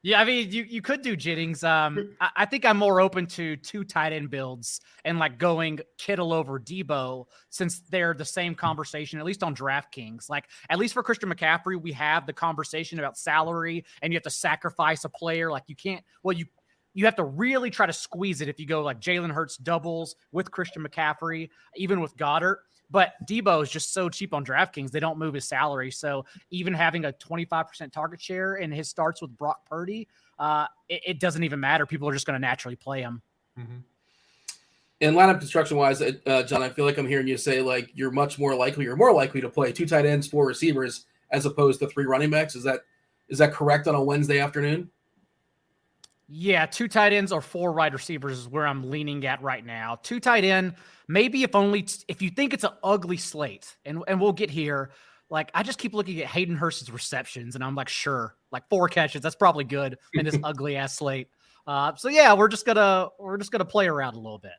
Yeah, I mean, you could do Jennings. I think I'm more open to 2 tight end builds and like going Kittle over Debo, since they're the same conversation, at least on DraftKings. Like, at least for Christian McCaffrey, we have the conversation about salary and you have to sacrifice a player. Like, you have to really try to squeeze it if you go like Jalen Hurts doubles with Christian McCaffrey, even with Goddard. But Debo is just so cheap on DraftKings, they don't move his salary. So even having a 25% target share and his starts with Brock Purdy, it doesn't even matter. People are just going to naturally play him. Mm-hmm. And lineup construction-wise, John, I feel like I'm hearing you say like you're more likely to play 2 tight ends, 4 receivers, as opposed to 3 running backs. Is that correct on a Wednesday afternoon? Yeah, 2 tight ends or 4 wide receivers is where I'm leaning at right now. 2 tight end, maybe if you think it's an ugly slate, and we'll get here. Like, I just keep looking at Hayden Hurst's receptions, and I'm like, sure, like 4 catches, that's probably good in this ugly ass slate. So yeah, we're just gonna play around a little bit.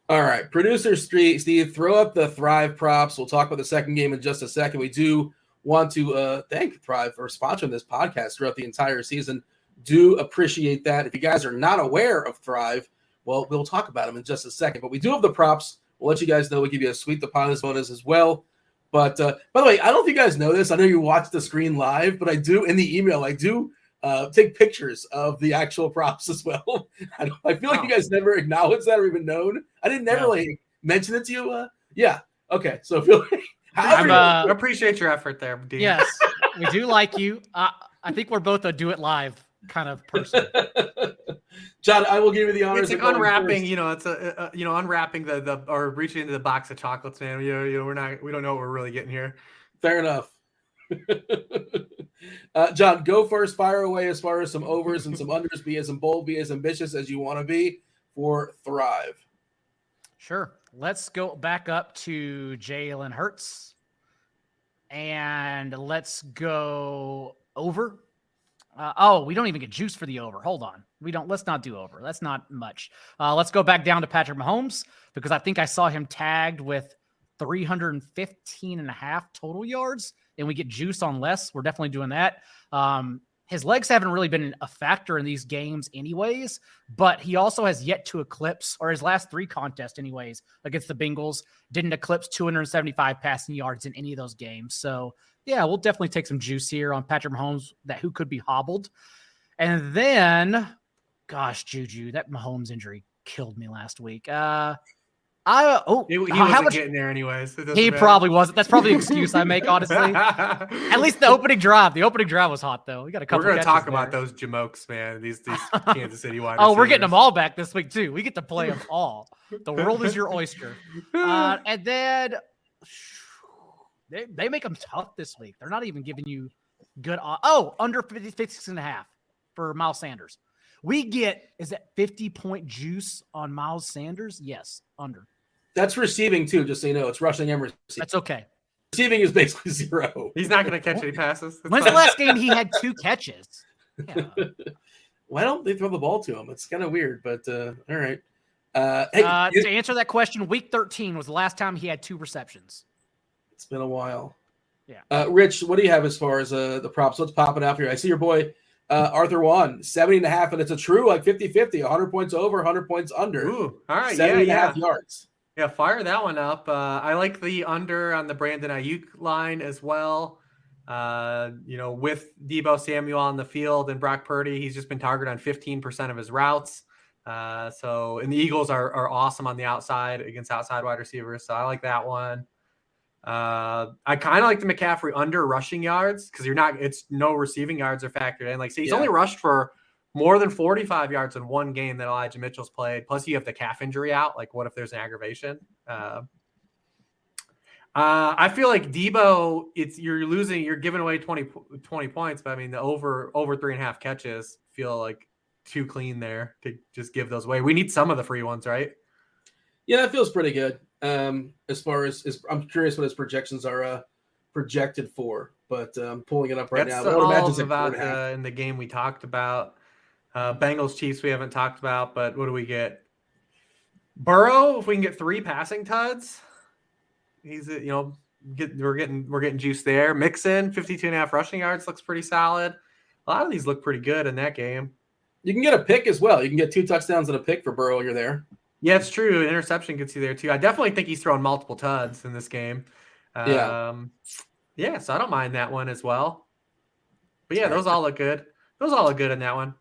All right, producer Steve, throw up the Thrive props. We'll talk about the second game in just a second. We do want to thank Thrive for sponsoring this podcast throughout the entire season. Do appreciate that. If you guys are not aware of Thrive, well, we'll talk about them in just a second. But we do have the props. We'll let you guys know. We'll give you a sweet deposit bonus as well. But by the way, I don't know if you guys know this. I know you watch the screen live, but I do in the email. I do take pictures of the actual props as well. I feel like you guys never acknowledged that or even known. I didn't never mention it to you. Yeah. Okay. So I feel like I appreciate your effort there, Dean. Yes, we do like you. I think we're both a do it live kind of person. John, I will give you the honors. It's like unwrapping, it's unwrapping or reaching into the box of chocolates, man. We don't know what we're really getting here. Fair enough. John, go first. Fire away as far as some overs and some unders. Be as bold, be as ambitious as you want to be for Thrive. Sure. Let's go back up to Jalen Hurts and let's go over. We don't even get juice for the over. Hold on. Let's not do over. That's not much. Let's go back down to Patrick Mahomes because I think I saw him tagged with 315.5 total yards and we get juice on less. We're definitely doing that. His legs haven't really been a factor in these games anyways, but he also has yet to eclipse, or his last 3 contests anyways, against the Bengals, didn't eclipse 275 passing yards in any of those games. So yeah, we'll definitely take some juice here on Patrick Mahomes who could be hobbled. And then, gosh, Juju, that Mahomes injury killed me last week. He wasn't getting there anyways. He probably wasn't. That's probably an excuse I make, honestly. At least the opening drive. The opening drive was hot, though. We got a couple. We're going to talk about those jamokes, man. These Kansas City wide receivers. We're getting them all back this week too. We get to play them all. The world is your oyster. And then they make them tough this week. They're not even giving you good. Under 56.5 for Miles Sanders. We get, is that 50-point juice on Miles Sanders? Yes, under. That's receiving too, just so you know. It's rushing and receiving. That's okay. Receiving is basically 0. He's not going to catch any passes. When's the last game he had 2 catches? Yeah. Why don't they throw the ball to him? It's kind of weird, but all right. To answer that question, week 13 was the last time he had 2 receptions. It's been a while. Yeah. Rich, what do you have as far as the props? Let's pop it out here. I see your boy Arthur Juan, 70.5, and it's a true like 50-50, 100 points over, 100 points under. Ooh, all right, 70.5 yards. Yeah, fire that one up. I like the under on the Brandon Ayuk line as well. With Deebo Samuel on the field and Brock Purdy, he's just been targeted on 15% of his routes. And the Eagles are awesome on the outside against outside wide receivers. So I like that one. I kind of like the McCaffrey under rushing yards because it's no receiving yards are factored in. He's only rushed for more than 45 yards in one game that Elijah Mitchell's played. Plus you have the calf injury out. Like what if there's an aggravation? I feel like Debo, you're giving away 20 points, but I mean the over 3.5 catches feel like too clean there to just give those away. We need some of the free ones, right? Yeah, that feels pretty good. As far as I'm curious what his projections are projected for, but I'm pulling it up right now. That's all about in the game we talked about. Bengals Chiefs we haven't talked about, but what do we get? Burrow, if we can get 3 passing tuds, he's we're getting juice there. Mixon, 52.5 rushing yards looks pretty solid. A lot of these look pretty good in that game. You can get a pick as well. You can get 2 touchdowns and a pick for Burrow. You're there. Yeah, it's true. An interception gets you there too. I definitely think he's throwing multiple tuds in this game. Yeah, so I don't mind that one as well. But yeah, those all look good. Those all look good in that one.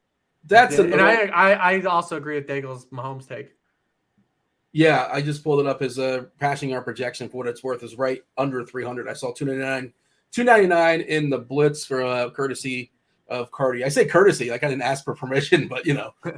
I also agree with Daigle's Mahomes take. Yeah, I just pulled it up. His passing yard projection, for what it's worth, is right under 300. I saw 299 in the blitz for courtesy of Cardi. I say courtesy, like I didn't ask for permission, but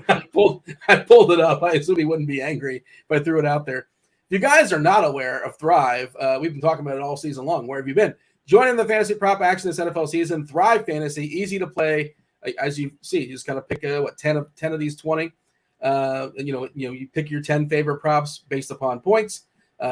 I pulled it up. I assume he wouldn't be angry if I threw it out there. If you guys are not aware of Thrive, we've been talking about it all season long. Where have you been? Joining the fantasy prop action this NFL season. Thrive Fantasy, easy to play. As you see, you just kind of pick 10 of these 20. And you pick your 10 favorite props based upon points.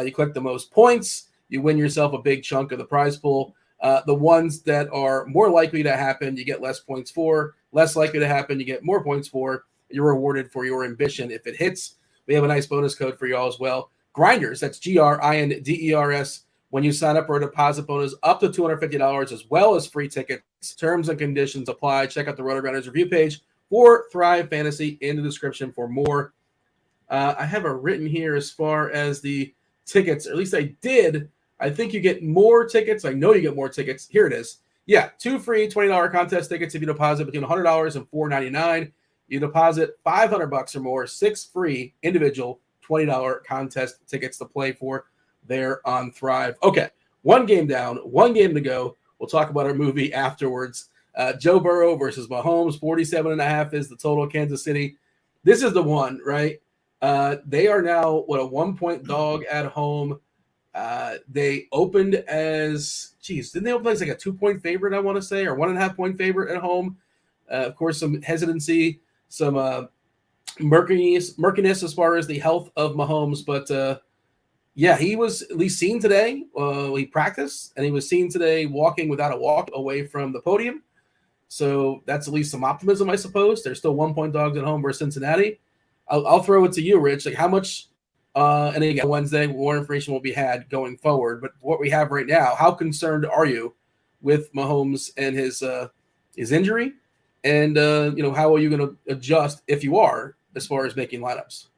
You click the most points, you win yourself a big chunk of the prize pool. The ones that are more likely to happen, you get less points for. Less likely to happen, you get more points for. You're rewarded for your ambition if it hits. We have a nice bonus code for y'all as well. Grinders, that's GRINDERS. When you sign up for a deposit bonus up to $250, as well as free tickets. Terms and conditions apply. Check out the RotoGrinders review page for Thrive Fantasy in the description for more. I have it written here as far as the tickets, or at least I did. I think you get more tickets. I know you get more tickets. Here it is. Yeah, 2 free $20 contest tickets if you deposit between $100 and $499. You deposit $500 or more, 6 free individual $20 contest tickets to play for there on Thrive. Okay, 1 game down, 1 game to go. We'll talk about our movie afterwards. Joe Burrow versus Mahomes, 47.5 is the total. Kansas City. This is the one, right? They are now, a 1-point dog at home. They opened as, didn't they open as like a 2-point favorite, I want to say, or 1.5-point favorite at home? Of course, some hesitancy, some murkiness as far as the health of Mahomes. But, yeah, he was at least seen today. He practiced, and he was seen today walking without a walk away from the podium. So that's at least some optimism, I suppose. There's still 1-point dogs at home versus Cincinnati. I'll throw it to you, Rich. Like how much, and again, Wednesday, more information will be had going forward. But what we have right now, how concerned are you with Mahomes and his injury? And, how are you going to adjust, if you are, as far as making lineups?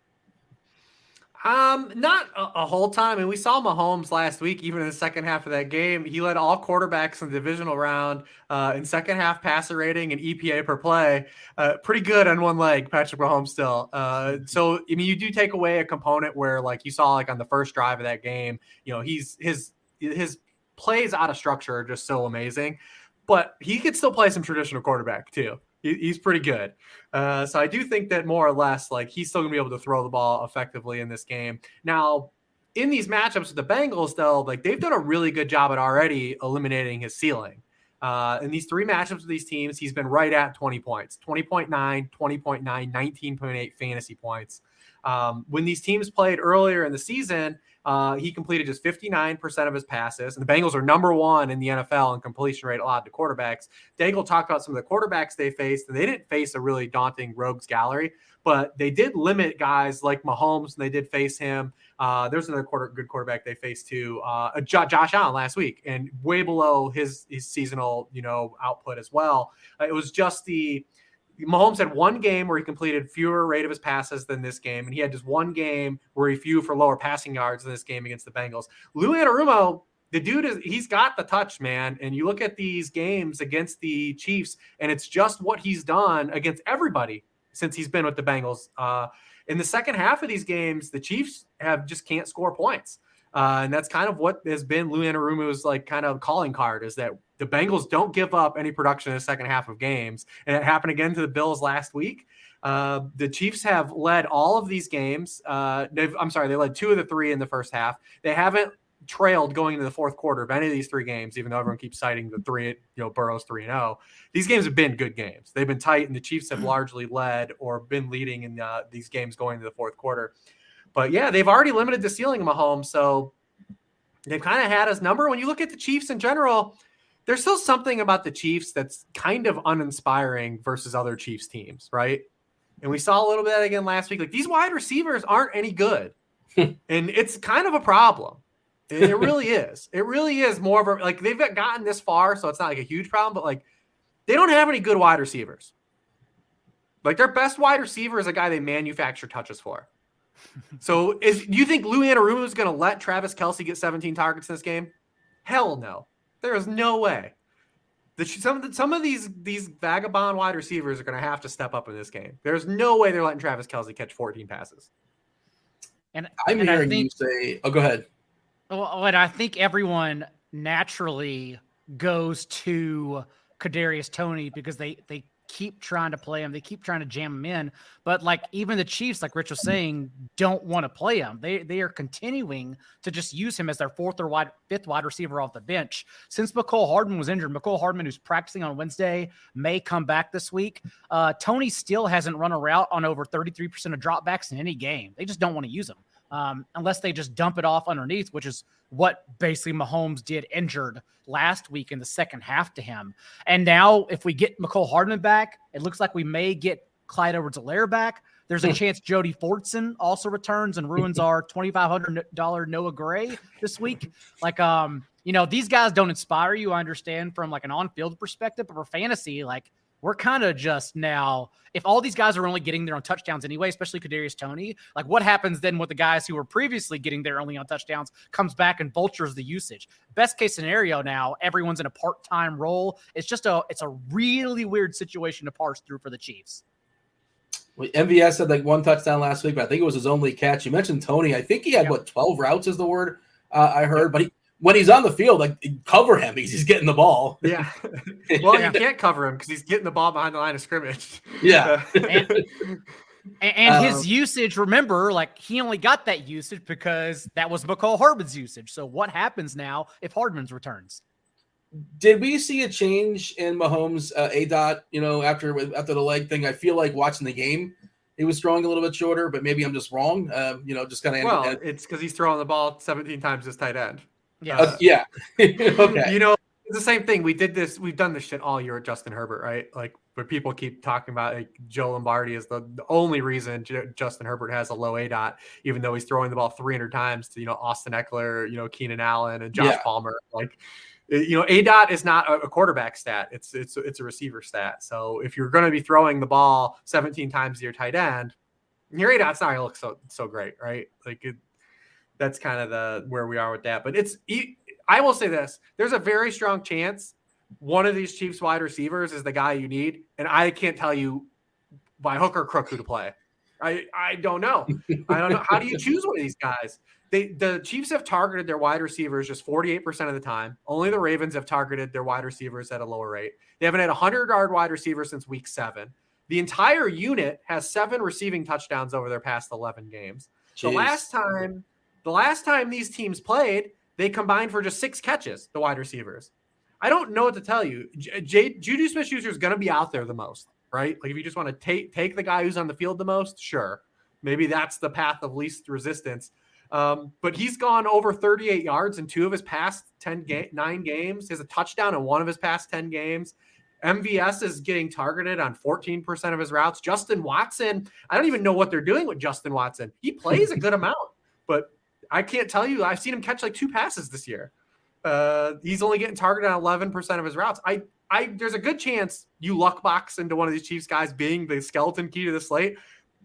Not a whole time. And we saw Mahomes last week, even in the second half of that game. He led all quarterbacks in the divisional round in second half passer rating and EPA per play. Pretty good on one leg, Patrick Mahomes still. So, I mean, you do take away a component where, like you saw, like on the first drive of that game, his plays out of structure are just so amazing. But he could still play some traditional quarterback too. He's pretty good. So I do think that more or less, like he's still going to be able to throw the ball effectively in this game. Now, in these matchups with the Bengals, though, like they've done a really good job at already eliminating his ceiling. In these 3 matchups with these teams, he's been right at 20 points, 20.9, 20.9, 19.8 fantasy points. When these teams played earlier in the season, he completed just 59% of his passes, and the Bengals are number 1 in the NFL in completion rate allowed to quarterbacks. Daigle talked about some of the quarterbacks they faced, and they didn't face a really daunting rogues gallery, but they did limit guys like Mahomes, and they did face him. There's another good quarterback they faced too, Josh Allen last week, and way below his seasonal output as well. It was just Mahomes had 1 game where he completed fewer rate of his passes than this game, and he had just 1 game where he threw for lower passing yards than this game against the Bengals. Lou Anarumo, the dude he's got the touch, man. And you look at these games against the Chiefs, and it's just what he's done against everybody since he's been with the Bengals. In the second half of these games, the Chiefs just can't score points. And that's kind of what has been Lou Anarumu's like kind of calling card, is that the Bengals don't give up any production in the second half of games. And it happened again to the Bills last week. The Chiefs have led all of these games. They led 2 of the 3 in the first half. They haven't trailed going into the fourth quarter of any of these 3 games, even though everyone keeps citing the 3, Burrow's 3-0. These games have been good games. They've been tight, and the Chiefs have largely led or been leading in these games going into the fourth quarter. But yeah, they've already limited the ceiling of Mahomes, so they've kind of had his number. When you look at the Chiefs in general, there's still something about the Chiefs that's kind of uninspiring versus other Chiefs teams, right? And we saw a little bit of that again last week. Like, these wide receivers aren't any good. And it's kind of a problem. It really is. It really is more of a, like, they've gotten this far, so it's not like a huge problem, but like, they don't have any good wide receivers. Like, their best wide receiver is a guy they manufacture touches for. So do you think Lou Anarumo is going to let Travis Kelce get 17 targets in this game? Hell no. There is no way. Some of these vagabond wide receivers are going to have to step up in this game. There's no way they're letting Travis Kelce catch 14 passes. I'm hearing you say, oh, go ahead. Well, and I think everyone naturally goes to Kadarius Toney because they keep trying to play him. They keep trying to jam him in. But like even the Chiefs, like Rich was saying, don't want to play him. They are continuing to just use him as their fifth wide receiver off the bench. Since McCole Hardman was injured, McCole Hardman, who's practicing on Wednesday, may come back this week. Toney still hasn't run a route on over 33% of dropbacks in any game. They just don't want to use him unless they just dump it off underneath, which is what basically Mahomes did injured last week in the second half to him. And now if we get McCole Hardman back, it looks like we may get Clyde Edwards-Helaire back. There's a chance Jody Fortson also returns and ruins our $2,500 Noah Gray this week. Like, these guys don't inspire you, I understand, from like an on-field perspective, but for fantasy, like, we're kind of just now, if all these guys are only getting there on touchdowns anyway, especially Kadarius Toney, like what happens then with the guys who were previously getting there only on touchdowns, comes back and vultures the usage. Best case scenario now, everyone's in a part-time role. It's a really weird situation to parse through for the Chiefs. Well, MVS had like one touchdown last week, but I think it was his only catch. You mentioned Toney. I think he had 12 routes is the word I heard, but when he's on the field, like cover him because he's getting the ball. Yeah. Well, you can't cover him because he's getting the ball behind the line of scrimmage. Yeah. and his usage, remember, like he only got that usage because that was McCole Hardman's usage. So what happens now if Hardman's returns? Did we see a change in Mahomes' ADOT, after the leg thing? I feel like watching the game, he was throwing a little bit shorter, but maybe I'm just wrong. Just kind of. Well, it's because he's throwing the ball 17 times as tight end. Yeah. Yeah. Okay. It's the same thing. We've done this shit all year with Justin Herbert, right? Like, where people keep talking about like Joe Lombardi is the only reason Justin Herbert has a low ADOT, even though he's throwing the ball 300 times to, Austin Eckler, Keenan Allen and Josh Palmer. Like, ADOT is not a quarterback stat. It's a receiver stat. So if you're going to be throwing the ball 17 times to your tight end, your ADOT's not going to look so great, right? Like that's kind of where we are with that. But I will say this: there's a very strong chance one of these Chiefs wide receivers is the guy you need, and I can't tell you by hook or crook who to play. I don't know. I don't know. How do you choose one of these guys? The Chiefs have targeted their wide receivers just 48% of the time. Only the Ravens have targeted their wide receivers at a lower rate. They haven't had a 100-yard wide receiver since week 7. The entire unit has 7 receiving touchdowns over their past 11 games. The last time these teams played, they combined for just 6 catches, the wide receivers. I don't know what to tell you. Juju Smith-Schuster is going to be out there the most, right? Like if you just want to take the guy who's on the field the most, sure. Maybe that's the path of least resistance. But he's gone over 38 yards in 2 of his past 9 games. He has a touchdown in 1 of his past 10 games. MVS is getting targeted on 14% of his routes. Justin Watson, I don't even know what they're doing with Justin Watson. He plays a good amount, but I can't tell you. I've seen him catch like 2 passes this year. He's only getting targeted on 11% of his routes. There's a good chance you luck box into one of these Chiefs guys being the skeleton key to the slate.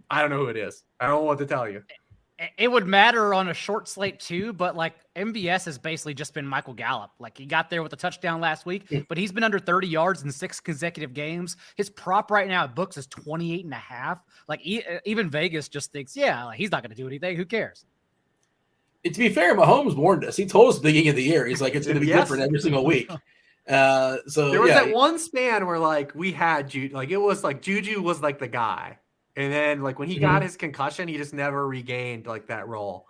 I don't know who it is. I don't know what to tell you. It would matter on a short slate too, but like MVS has basically just been Michael Gallup. Like he got there with a touchdown last week, but he's been under 30 yards in 6 consecutive games. His prop right now at books is 28.5. Like even Vegas just thinks, like, he's not going to do anything. Who cares? To be fair, Mahomes warned us. He told us at the beginning of the year. He's like, it's going to be different every single week. So there was that one span where like we had Juju, like it was like Juju was like the guy. And then like when he got his concussion, he just never regained like that role.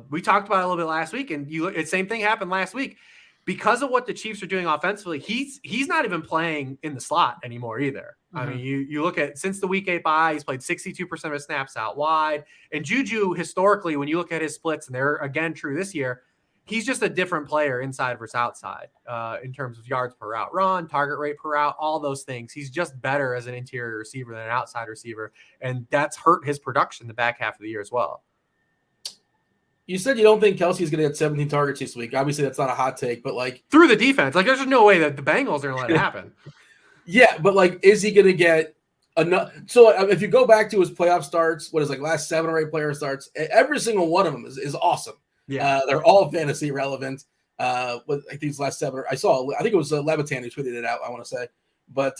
We talked about it a little bit last week, and same thing happened last week. Because of what the Chiefs are doing offensively, he's not even playing in the slot anymore either. I mean, you look at since the week 8 bye, he's played 62% of his snaps out wide. And Juju, historically, when you look at his splits, and they're again true this year, he's just a different player inside versus outside in terms of yards per route run, target rate per route, all those things. He's just better as an interior receiver than an outside receiver, and that's hurt his production the back half of the year as well. You said you don't think Kelsey's going to get 17 targets this week. Obviously, that's not a hot take, but like through the defense, like there's just no way that the Bengals are going to let it happen. Yeah, but like, is he going to get enough? So if you go back to his playoff starts, what is like last 7 or 8 player starts, every single one of them is awesome. Yeah, they're all fantasy relevant. With like these last 7, I think it was Levitan who tweeted it out, I want to say, but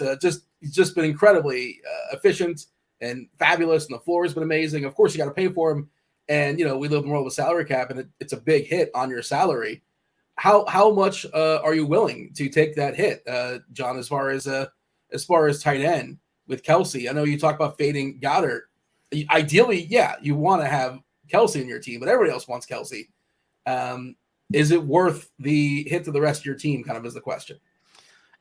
he's just been incredibly efficient and fabulous, and the floor has been amazing. Of course, you got to pay for him. And, we live in the world of a salary cap, and it's a big hit on your salary. How much are you willing to take that hit, John, as far as tight end with Kelsey? I know you talk about fading Goddard. Ideally, yeah, you want to have Kelsey in your team, but everybody else wants Kelsey. Is it worth the hit to the rest of your team, kind of is the question.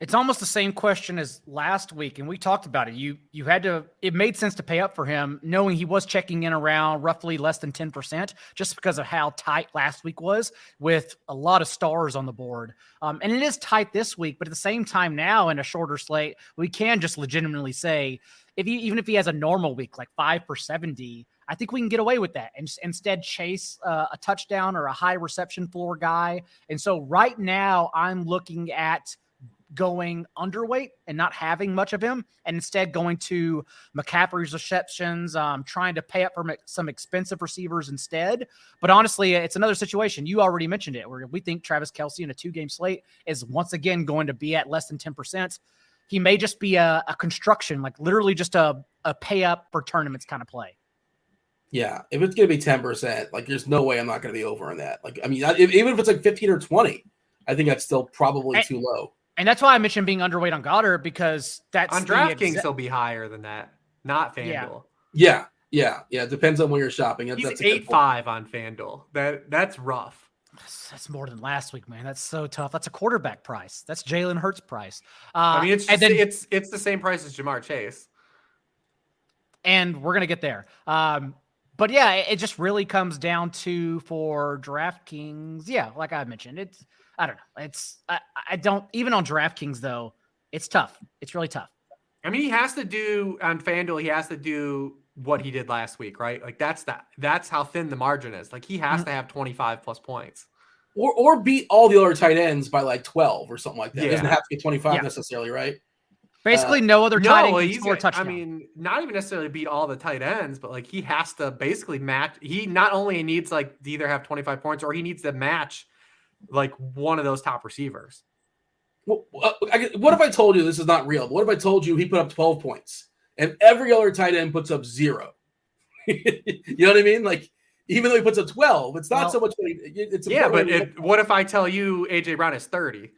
It's almost the same question as last week, and we talked about it. You had to. It made sense to pay up for him, knowing he was checking in around roughly less than 10%, just because of how tight last week was, with a lot of stars on the board. And it is tight this week, but at the same time, now in a shorter slate, we can just legitimately say, even if he has a normal week, like 5 for 70, I think we can get away with that and instead chase a touchdown or a high reception floor guy. And so right now, I'm looking at going underweight and not having much of him, and instead going to McCaffrey's receptions, trying to pay up for some expensive receivers instead. But honestly, it's another situation. You already mentioned it, where we think Travis Kelce in a 2-game slate is once again going to be at less than 10%. He may just be a construction, like literally just a pay up for tournaments kind of play. Yeah, if it's going to be 10%, like there's no way I'm not going to be over on that. Like, I mean, even if it's like 15 or 20, I think that's still probably too low. And that's why I mentioned being underweight on Goddard, because that's on DraftKings he'll be higher than that, not FanDuel. Yeah. It depends on where you're shopping. He's 8.5 on FanDuel. That's rough. That's more than last week, man. That's so tough. That's a quarterback price. That's Jalen Hurts price. I mean, it's the same price as Jamar Chase. And we're gonna get there. But yeah, it just really comes down to, for DraftKings. Yeah, like I mentioned, I don't know. I don't, even on DraftKings though, it's tough. It's really tough. I mean, he has to do on FanDuel, he has to do what he did last week, right? Like that's how thin the margin is. Like he has to have 25 plus points. Or beat all the other tight ends by like 12 or something like that. It doesn't have to be 25 necessarily, right? Basically, no other tight end can score a touchdown. I mean, not even necessarily beat all the tight ends, but like he has to basically match. He not only needs like to either have 25 points, or he needs to match like one of those top receivers. Well, what if I told you this is not real? What if I told you he put up 12 points and every other tight end puts up 0? You know what I mean? Like, even though he puts up 12, it's not so much. But what if I tell you AJ Brown is 30?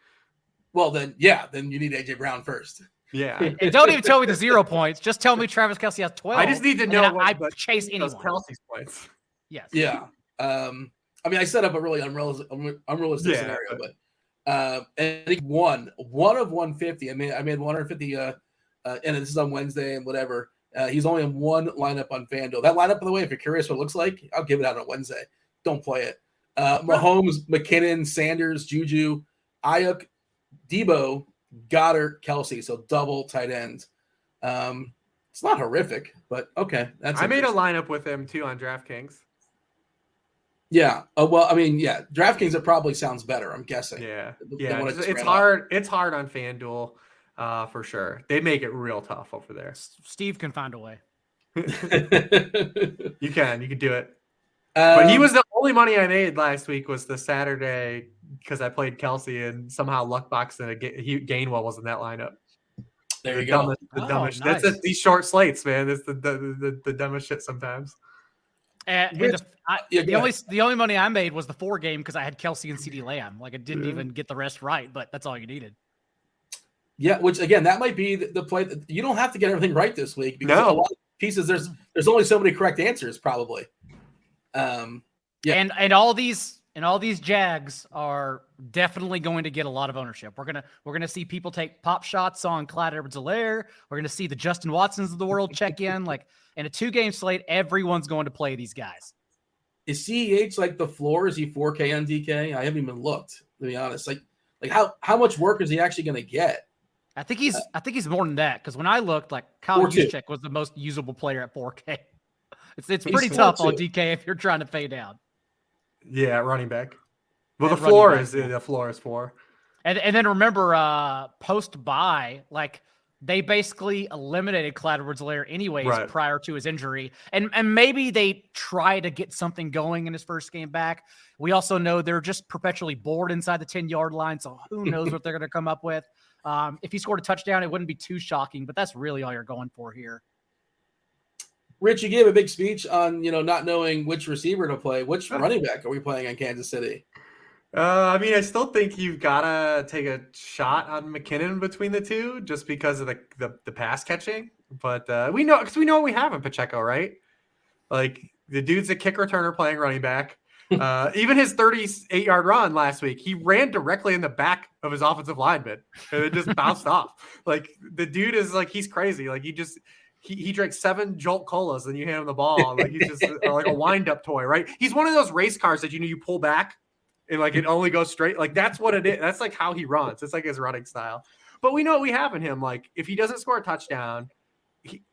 Well, then you need AJ Brown first. Yeah. And don't even tell me the 0 points. Just tell me Travis Kelce has 12. I just need to know I chase anyone. Kelsey's points. Yes. Yeah. I mean, I set up a really unrealistic scenario, but and I think one of 150. I made 150. And this is on Wednesday and whatever. He's only in one lineup on FanDuel. That lineup, by the way, if you're curious what it looks like, I'll give it out on Wednesday. Don't play it. Mahomes, McKinnon, Sanders, Juju, Ayuk, Debo, Goddard, Kelsey. So double tight ends. It's not horrific, but okay. I made a lineup with him too on DraftKings. Yeah. Well, I mean, yeah. DraftKings, it probably sounds better, I'm guessing. Yeah. It's hard. It's hard on FanDuel for sure. They make it real tough over there. Steve can find a way. You can do it. But he was the only money I made last week was the Saturday because I played Kelsey and somehow Luckbox and Gainwell was in that lineup. There you go. The dumbest. Nice. That's these short slates, man. It's the dumbest shit sometimes. The only money I made was the 4 game because I had Kelsey and CD Lamb. Like, I didn't even get the rest right, but that's all you needed. Yeah, which again, that might be the play. You don't have to get everything right this week because a lot of pieces. There's only so many correct answers, probably. Yeah, and all these Jags are definitely going to get a lot of ownership. We're gonna see people take pop shots on Clyde Edwards-Helaire. We're gonna see the Justin Watsons of the world check in. Like, in a 2-game slate, everyone's going to play these guys. is CEH like the floor? Is he 4K on DK? I haven't even looked, to be honest. Like how much work is he actually going to get? I think he's more than that, because when I looked, like Kyle 4-2. Juszczyk was the most usable player at 4K. It's He's pretty tough on 4-2. DK if you're trying to fade down. Yeah, running back. Well, At the floor running is back, yeah. the floor is 4. And then remember, post bye, like they basically eliminated Clyde Edwards-Helaire anyways prior to his injury, and maybe they try to get something going in his first game back. We also know they're just perpetually bored inside the 10-yard line, so who knows what they're going to come up with. If he scored a touchdown, it wouldn't be too shocking, but that's really all you're going for here. Rich, you gave a big speech on not knowing which receiver to play. Which running back are we playing on Kansas City? I mean, I still think you've got to take a shot on McKinnon between the two, just because of the pass catching. But we know what we have in Pacheco, right? Like, the dude's a kick returner playing running back. Even his 38-yard run last week, he ran directly in the back of his offensive lineman, and it just bounced off. Like, the dude is like, he's crazy. Like, he drank 7 Jolt Colas, and you hand him the ball. Like, he's just like a wind-up toy, right? He's one of those race cars that you pull back, and like it only goes straight. Like, that's what it is. That's like how he runs. It's like his running style. But we know what we have in him. Like, if he doesn't score a touchdown,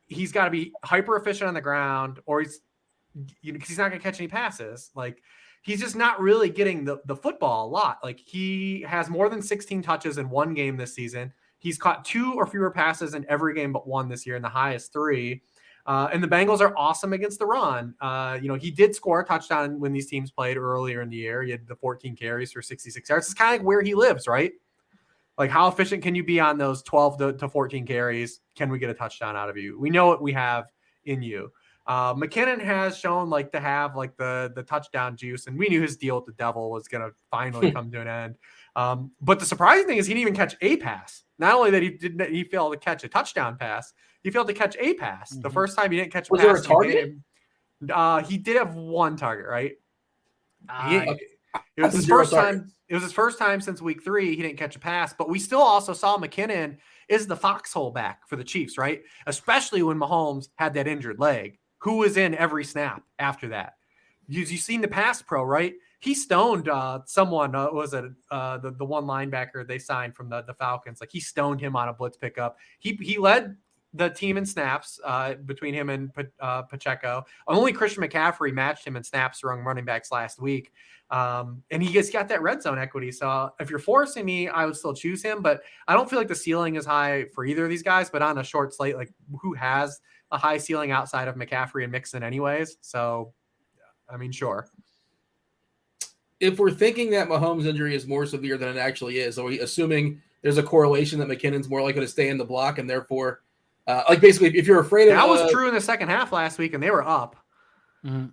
he's got to be hyper efficient on the ground, or he's he's not going to catch any passes. Like, he's just not really getting the football a lot. Like, he has more than 16 touches in one game this season. He's caught 2 or fewer passes in every game but one this year, and the highest 3. And the Bengals are awesome against the run. He did score a touchdown when these teams played earlier in the year. He had the 14 carries for 66 yards. It's kind of like where he lives, right? Like, how efficient can you be on those 12 to 14 carries? Can we get a touchdown out of you? We know what we have in you. McKinnon has shown to have the touchdown juice, and we knew his deal with the devil was going to finally come to an end. But the surprising thing is he didn't even catch a pass. Not only that he failed to catch a touchdown pass, he failed to catch a pass. The first time he didn't catch a pass. Was there a target? He did have one target, right? It was his Zero first time. It was his first time since week 3 he didn't catch a pass. But we still also saw McKinnon is the foxhole back for the Chiefs, right? Especially when Mahomes had that injured leg. Who was in every snap after that? You've seen the pass pro, right? He stoned someone. Was it the one linebacker they signed from the Falcons? Like, he stoned him on a blitz pickup. He led the team in snaps between him and Pacheco. Only Christian McCaffrey matched him in snaps among running backs last week. And he's got that red zone equity. So if you're forcing me, I would still choose him. But I don't feel like the ceiling is high for either of these guys. But on a short slate, like, who has a high ceiling outside of McCaffrey and Mixon anyways? So, I mean, sure. If we're thinking that Mahomes' injury is more severe than it actually is, are we assuming there's a correlation that McKinnon's more likely to stay in the block, and therefore, basically, if you're afraid of that was true in the second half last week, and they were up. Mm-hmm.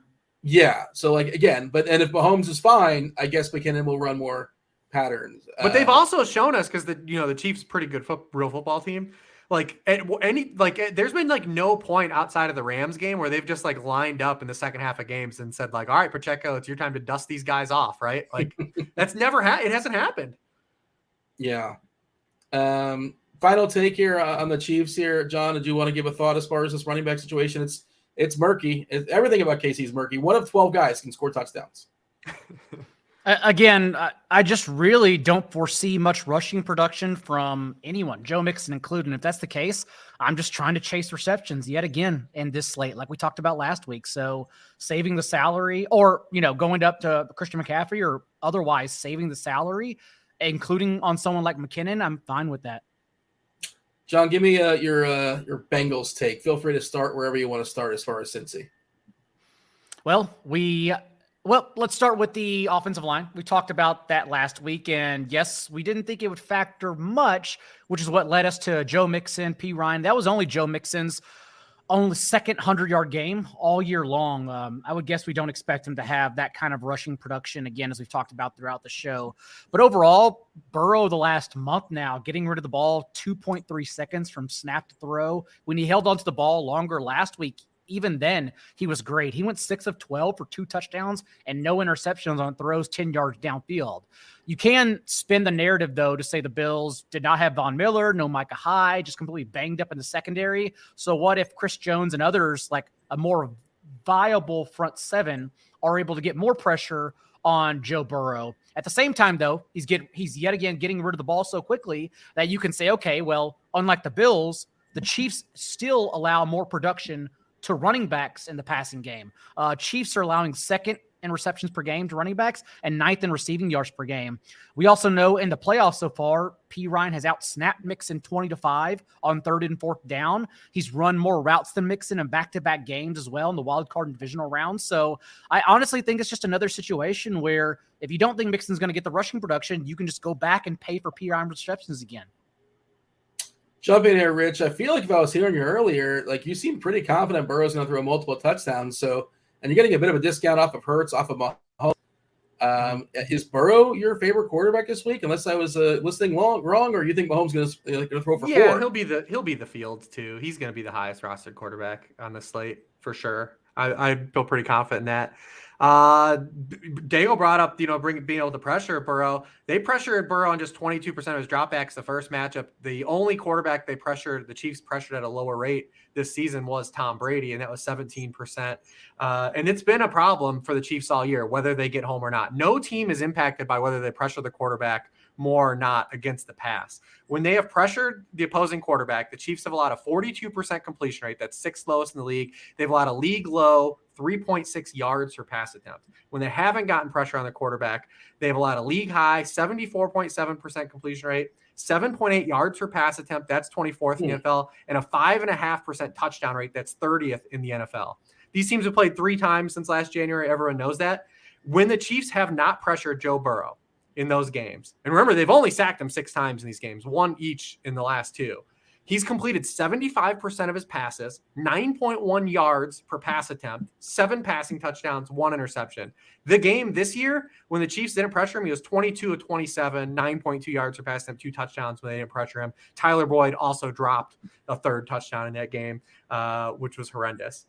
Yeah. So, again, and if Mahomes is fine, I guess McKinnon will run more patterns. But they've also shown us, because the Chiefs pretty good real football team. Like, there's been no point outside of the Rams game where they've just lined up in the second half of games and said all right, Pacheco, it's your time to dust these guys off, right? Like, that's never it hasn't happened. Yeah. Final take here on the Chiefs here, John. Did you want to give a thought as far as this running back situation? It's murky. Everything about KC is murky. 1 of 12 guys can score touchdowns. Again, I just really don't foresee much rushing production from anyone, Joe Mixon included. And if that's the case, I'm just trying to chase receptions yet again in this slate, like we talked about last week. So saving the salary, or going up to Christian McCaffrey, or otherwise saving the salary, including on someone like McKinnon, I'm fine with that. John, give me your Bengals take. Feel free to start wherever you want to start as far as Cincy. Well, let's start with the offensive line. We talked about that last week, and yes, we didn't think it would factor much, which is what led us to Joe Mixon, P. Ryan. That was only Joe Mixon's only second 100-yard game all year long. I would guess we don't expect him to have that kind of rushing production again, as we've talked about throughout the show. But overall, Burrow the last month now, getting rid of the ball 2.3 seconds from snap to throw. When he held onto the ball longer last week, even then, he was great. He went 6 of 12 for 2 touchdowns and no interceptions on throws 10 yards downfield. You can spin the narrative, though, to say the Bills did not have Von Miller, no Micah Hyde, just completely banged up in the secondary. So what if Chris Jones and others, like a more viable front seven, are able to get more pressure on Joe Burrow. At the same time, though, he's yet again getting rid of the ball so quickly that you can say, okay, well, unlike the Bills, the Chiefs still allow more production to running backs in the passing game. Chiefs are allowing second in receptions per game to running backs and ninth in receiving yards per game. We also know in the playoffs so far, P. Ryan has out-snapped Mixon 20-5 on third and fourth down. He's run more routes than Mixon in back-to-back games as well in the wild card and divisional rounds. So I honestly think it's just another situation where if you don't think Mixon's going to get the rushing production, you can just go back and pay for P. Ryan receptions again. Jump in here, Rich. I feel like if I was hearing you earlier, like you seem pretty confident Burrow's going to throw multiple touchdowns. So, and you're getting a bit of a discount off of Hurts, off of Mahomes. Is Burrow your favorite quarterback this week? Unless I was listening wrong, or you think Mahomes going to throw for 4? Yeah, he'll be the Fields too. He's going to be the highest rostered quarterback on the slate for sure. I feel pretty confident in that. Daigle brought up, being able to pressure Burrow. They pressured Burrow on just 22% of his dropbacks the first matchup. The only quarterback the Chiefs pressured at a lower rate this season was Tom Brady, and that was 17%. And it's been a problem for the Chiefs all year, whether they get home or not. No team is impacted by whether they pressure the quarterback more or not against the pass. When they have pressured the opposing quarterback, the Chiefs have allowed a 42% completion rate. That's sixth lowest in the league. They've allowed a league low 3.6 yards per pass attempt. When they haven't gotten pressure on the quarterback, they've allowed a league high 74.7% completion rate, 7.8 yards per pass attempt. That's 24th in the NFL, and a 5.5% touchdown rate. That's 30th in the NFL. These teams have played 3 times since last January. Everyone knows that. When the Chiefs have not pressured Joe Burrow in those games, and remember, they've only sacked him 6 times in these games, 1 each in the last 2. He's completed 75% of his passes, 9.1 yards per pass attempt, 7 passing touchdowns, 1 interception. The game this year, when the Chiefs didn't pressure him, he was 22 of 27, 9.2 yards per pass attempt, 2 touchdowns when they didn't pressure him. Tyler Boyd also dropped a 3rd touchdown in that game, which was horrendous.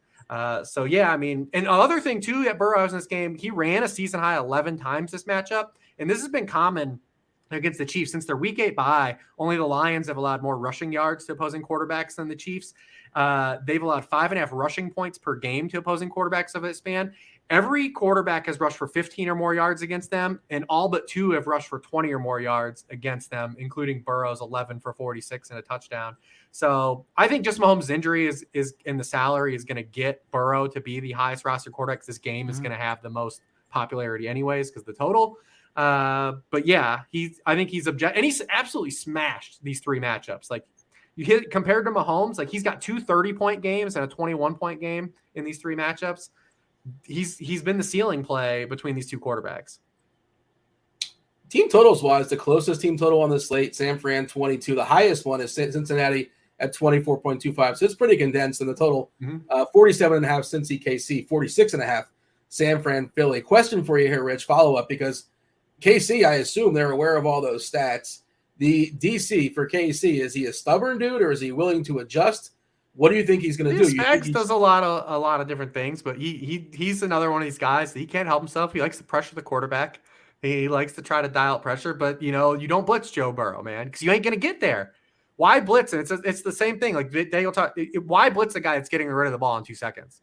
So, yeah, I mean, and another thing, too, that Burrow was in this game, he ran a season high 11 times this matchup, and this has been common against the Chiefs. Since their week 8 bye, only the Lions have allowed more rushing yards to opposing quarterbacks than the Chiefs. They've allowed 5.5 rushing points per game to opposing quarterbacks of that span. Every quarterback has rushed for 15 or more yards against them, and all but 2 have rushed for 20 or more yards against them, including Burrow's 11 for 46 and a touchdown. So I think just Mahomes' injury is in the salary is going to get Burrow to be the highest roster quarterback. This game is going to have the most popularity anyways because the total. But yeah, I think he's and he's absolutely smashed these 3 matchups. Like compared to Mahomes, like he's got 2 30-point games and a 21-point game in these 3 matchups. He's been the ceiling play between these 2 quarterbacks. Team totals wise, the closest team total on the slate, San Fran 22. The highest one is Cincinnati at 24.25. So it's pretty condensed in the total. 47.5 Cincy KC, 46.5 San Fran Philly. Question for you here, Rich, follow up, because KC, I assume they're aware of all those stats. The DC for KC, is he a stubborn dude or is he willing to adjust? What do you think he's going to do? Spags does a lot of different things, but he's another one of these guys that he can't help himself. He likes to pressure the quarterback. He likes to try to dial up pressure, but you don't blitz Joe Burrow, man, because you ain't going to get there. Why blitz? And it's the same thing. Like Daniel talk. Why blitz a guy that's getting rid of the ball in 2 seconds?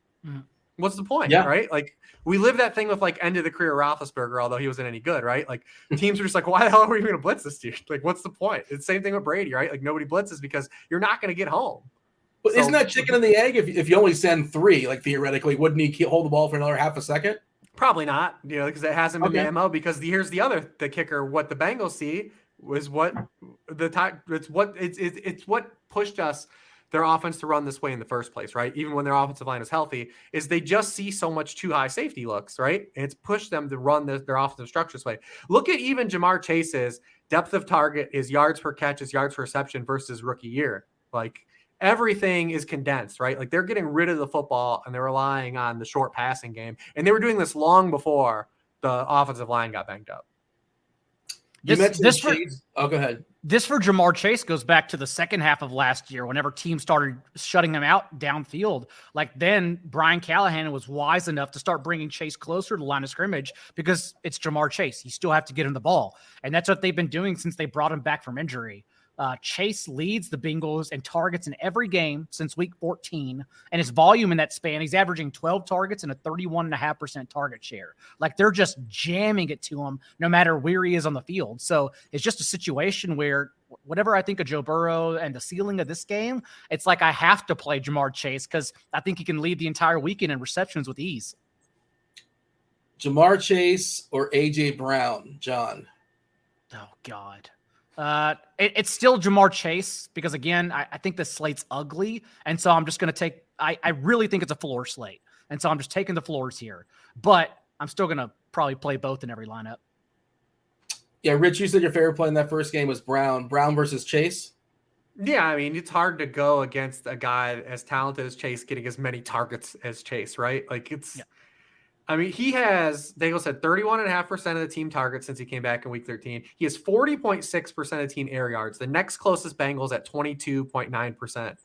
What's the point, right? Like we live that thing with like end of the career Roethlisberger, although he wasn't any good, right? Like teams are just like, why the hell are we going to blitz this dude? Like, what's the point? It's the same thing with Brady, right? Like nobody blitzes because you're not going to get home. But isn't that chicken and the egg? If you only send 3, like theoretically, wouldn't he hold the ball for another half a second? Probably not, because it hasn't been the MO. Because here's the kicker. What the Bengals see was it's what pushed us their offense to run this way in the first place, right? Even when their offensive line is healthy, is they just see so much too high safety looks, right? And it's pushed them to run their offensive structure this way. Look at even Jamar Chase's depth of target, his yards per catch, his yards per reception versus rookie year. Like everything is condensed, right? Like they're getting rid of the football and they're relying on the short passing game. And they were doing this long before the offensive line got banged up. Go ahead. This for Jamar Chase goes back to the second half of last year, whenever teams started shutting him out downfield. Like then Brian Callahan was wise enough to start bringing Chase closer to the line of scrimmage because it's Jamar Chase. You still have to get him the ball. And that's what they've been doing since they brought him back from injury. Chase leads the Bengals in targets in every game since week 14, and his volume in that span, he's averaging 12 targets and a 31.5% target share. Like, they're just jamming it to him no matter where he is on the field. So it's just a situation where whatever I think of Joe Burrow and the ceiling of this game, it's like I have to play Jamar Chase because I think he can lead the entire weekend in receptions with ease. Jamar Chase or A.J. Brown, John? Oh, God. It's still Jamar Chase because, again, I think the slate's ugly. And so I'm just going to take – I really think it's a floor slate. And so I'm just taking the floors here. But I'm still going to probably play both in every lineup. Yeah, Rich, you said your favorite play in that first game was Brown. Brown versus Chase? Yeah, I mean, it's hard to go against a guy as talented as Chase getting as many targets as Chase, right? Like, it's – I mean, he has, Daigle said, 31.5% of the team targets since he came back in week 13. He has 40.6% of team air yards. The next closest Bengals at 22.9%.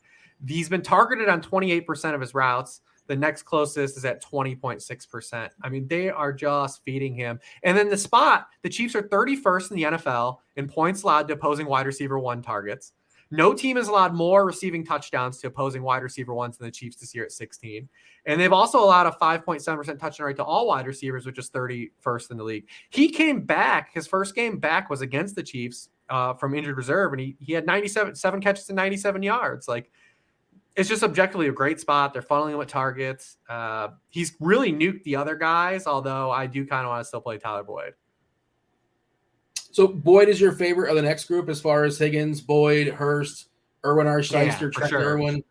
He's been targeted on 28% of his routes. The next closest is at 20.6%. I mean, they are just feeding him. And then the spot, the Chiefs are 31st in the NFL in points allowed to opposing wide receiver 1 targets. No team has allowed more receiving touchdowns to opposing wide receiver 1s than the Chiefs this year at 16. And they've also allowed a 5.7% touchdown rate to all wide receivers, which is 31st in the league. He came back. His first game back was against the Chiefs from injured reserve, and he had 7 catches and 97 yards. Like, it's just objectively a great spot. They're funneling him with targets. He's really nuked the other guys, although I do kind of want to still play Tyler Boyd. So Boyd is your favorite of the next group as far as Higgins, Boyd, Hurst, Irwin R. Shyster, Trent Irwin.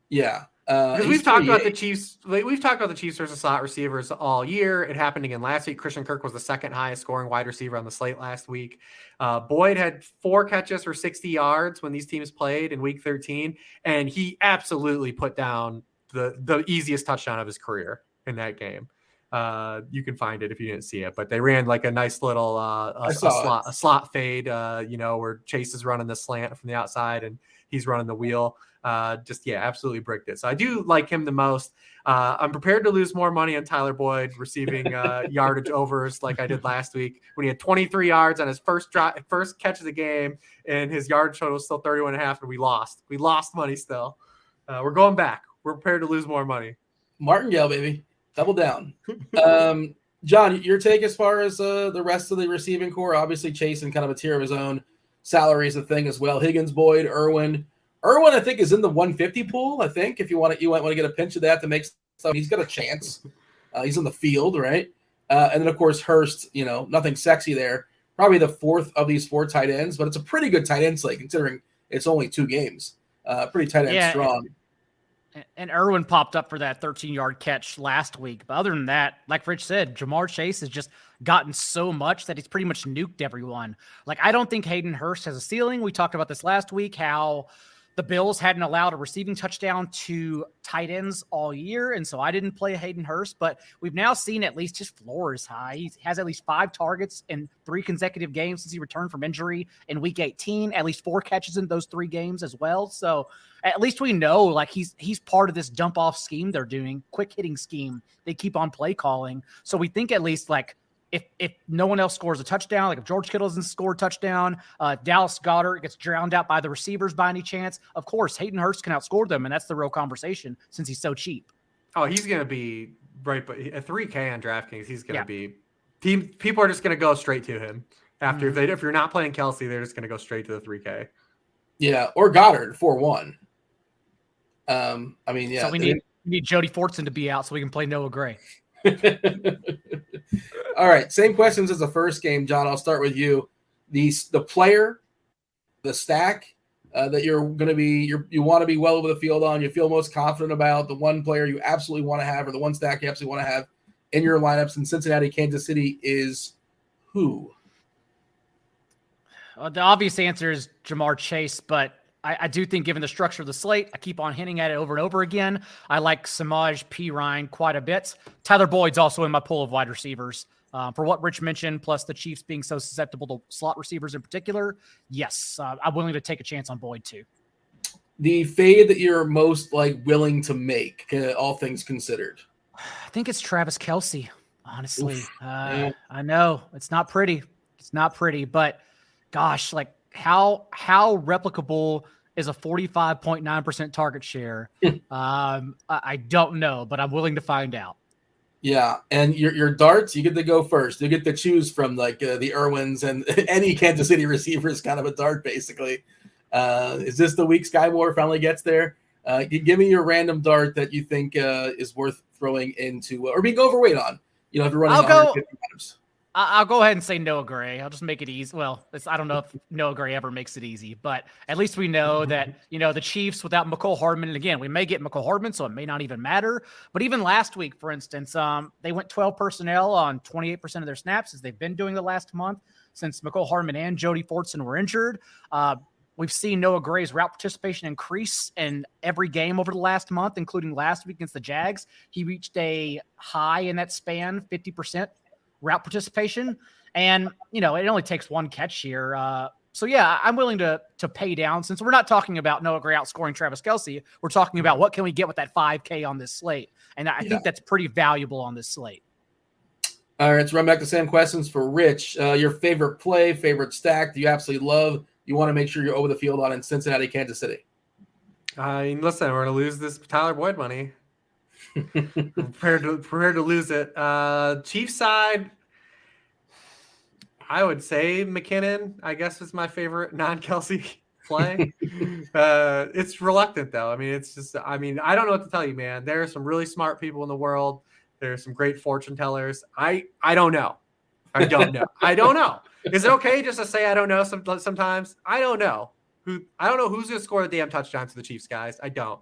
Yeah. Because we've talked about the Chiefs. We've talked about the Chiefs versus slot receivers all year. It happened again last week. Christian Kirk was the second highest scoring wide receiver on the slate last week. Boyd had 4 catches for 60 yards when these teams played in week 13. And he absolutely put down the easiest touchdown of his career in that game. You can find it if you didn't see it, but they ran like a nice little a slot fade, where Chase is running the slant from the outside and he's running the wheel. Absolutely bricked it. So I do like him the most. I'm prepared to lose more money on Tyler Boyd receiving yardage overs like I did last week when he had 23 yards on his first catch of the game, and his yardage total was still 31.5, and we lost. We lost money still. We're going back. We're prepared to lose more money. Martingale, baby. Double down. John, your take as far as the rest of the receiving core? Obviously, Chase in kind of a tier of his own. Salary is a thing as well. Higgins, Boyd, Irwin. Irwin, I think, is in the 150 pool. I think if you might want to get a pinch of that to make stuff. He's got a chance. He's in the field, right? And then of course Hurst. Nothing sexy there. Probably the 4th of these 4 tight ends, but it's a pretty good tight end slate considering it's only 2 games. Pretty tight end strong. And Irwin popped up for that 13-yard catch last week. But other than that, like Rich said, Jamar Chase has just gotten so much that he's pretty much nuked everyone. Like, I don't think Hayden Hurst has a ceiling. We talked about this last week, how the Bills hadn't allowed a receiving touchdown to tight ends all year, and so I didn't play Hayden Hurst, but we've now seen at least his floor is high. He has at least 5 targets in 3 consecutive games since he returned from injury in week 18, at least 4 catches in those 3 games as well. So at least we know, like, he's part of this dump-off scheme they're doing, quick-hitting scheme they keep on play calling. So we think at least, like, if no one else scores a touchdown, like if George Kittle doesn't score a touchdown, Dallas Goedert gets drowned out by the receivers by any chance, of course, Hayden Hurst can outscore them, and that's the real conversation since he's so cheap. Oh, he's going to be right, but at 3K on DraftKings, he's going to be – people are just going to go straight to him. After if you're not playing Kelsey, they're just going to go straight to the 3K. Yeah, or Goddard 4-1. So we need Jody Fortson to be out so we can play Noah Gray. All right, same questions as the first game, John. I'll start with you. The player, the stack that you're going to be you want to be well over the field on, you feel most confident about, the one player you absolutely want to have, or the one stack you absolutely want to have in your lineups in Cincinnati, Kansas City is who? The obvious answer is Jamar Chase, but I do think, given the structure of the slate, I keep on hinting at it over and over again. I like Samaj P. Ryan quite a bit. Tyler Boyd's also in my pool of wide receivers. For what Rich mentioned, plus the Chiefs being so susceptible to slot receivers in particular, yes, I'm willing to take a chance on Boyd too. The fade that you're most willing to make, all things considered? I think it's Travis Kelce, honestly. Yeah. I know it's not pretty. But gosh, how replicable is a 45.9% target share? I don't know, but I'm willing to find out. Yeah, and your darts, you get to go first. You get to choose from like the Irwins and any Kansas City receiver is kind of a dart, basically. Is this the week Sky Moore finally gets there? Give me your random dart that you think is worth throwing into or being overweight on. If you're running 150 times. I'll go ahead and say Noah Gray. I'll just make it easy. Well, I don't know if Noah Gray ever makes it easy, but at least we know that, the Chiefs without McCole Hardman, and again, we may get McCole Hardman, so it may not even matter. But even last week, for instance, they went 12 personnel on 28% of their snaps, as they've been doing the last month since McCole Hardman and Jody Fortson were injured. We've seen Noah Gray's route participation increase in every game over the last month, including last week against the Jags. He reached a high in that span, 50% route participation. And, it only takes one catch here. So yeah, I'm willing to pay down, since we're not talking about Noah Gray outscoring Travis Kelce. We're talking about what can we get with that 5K on this slate. And I think that's pretty valuable on this slate. All right, let's run back the same questions for Rich. Your favorite play, favorite stack, do you absolutely love? You want to make sure you're over the field on in Cincinnati, Kansas City. I mean, listen, we're going to lose this Tyler Boyd money. prepared to lose it. Chiefs side, I would say McKinnon, I guess, is my favorite non-Kelce play. It's reluctant, though. I mean, I don't know what to tell you, man. There are some really smart people in the world. There are some great fortune tellers. I don't know. I don't know. Is it okay just to say I don't know sometimes? I don't know. I don't know who's going to score the damn touchdown to the Chiefs, guys. I don't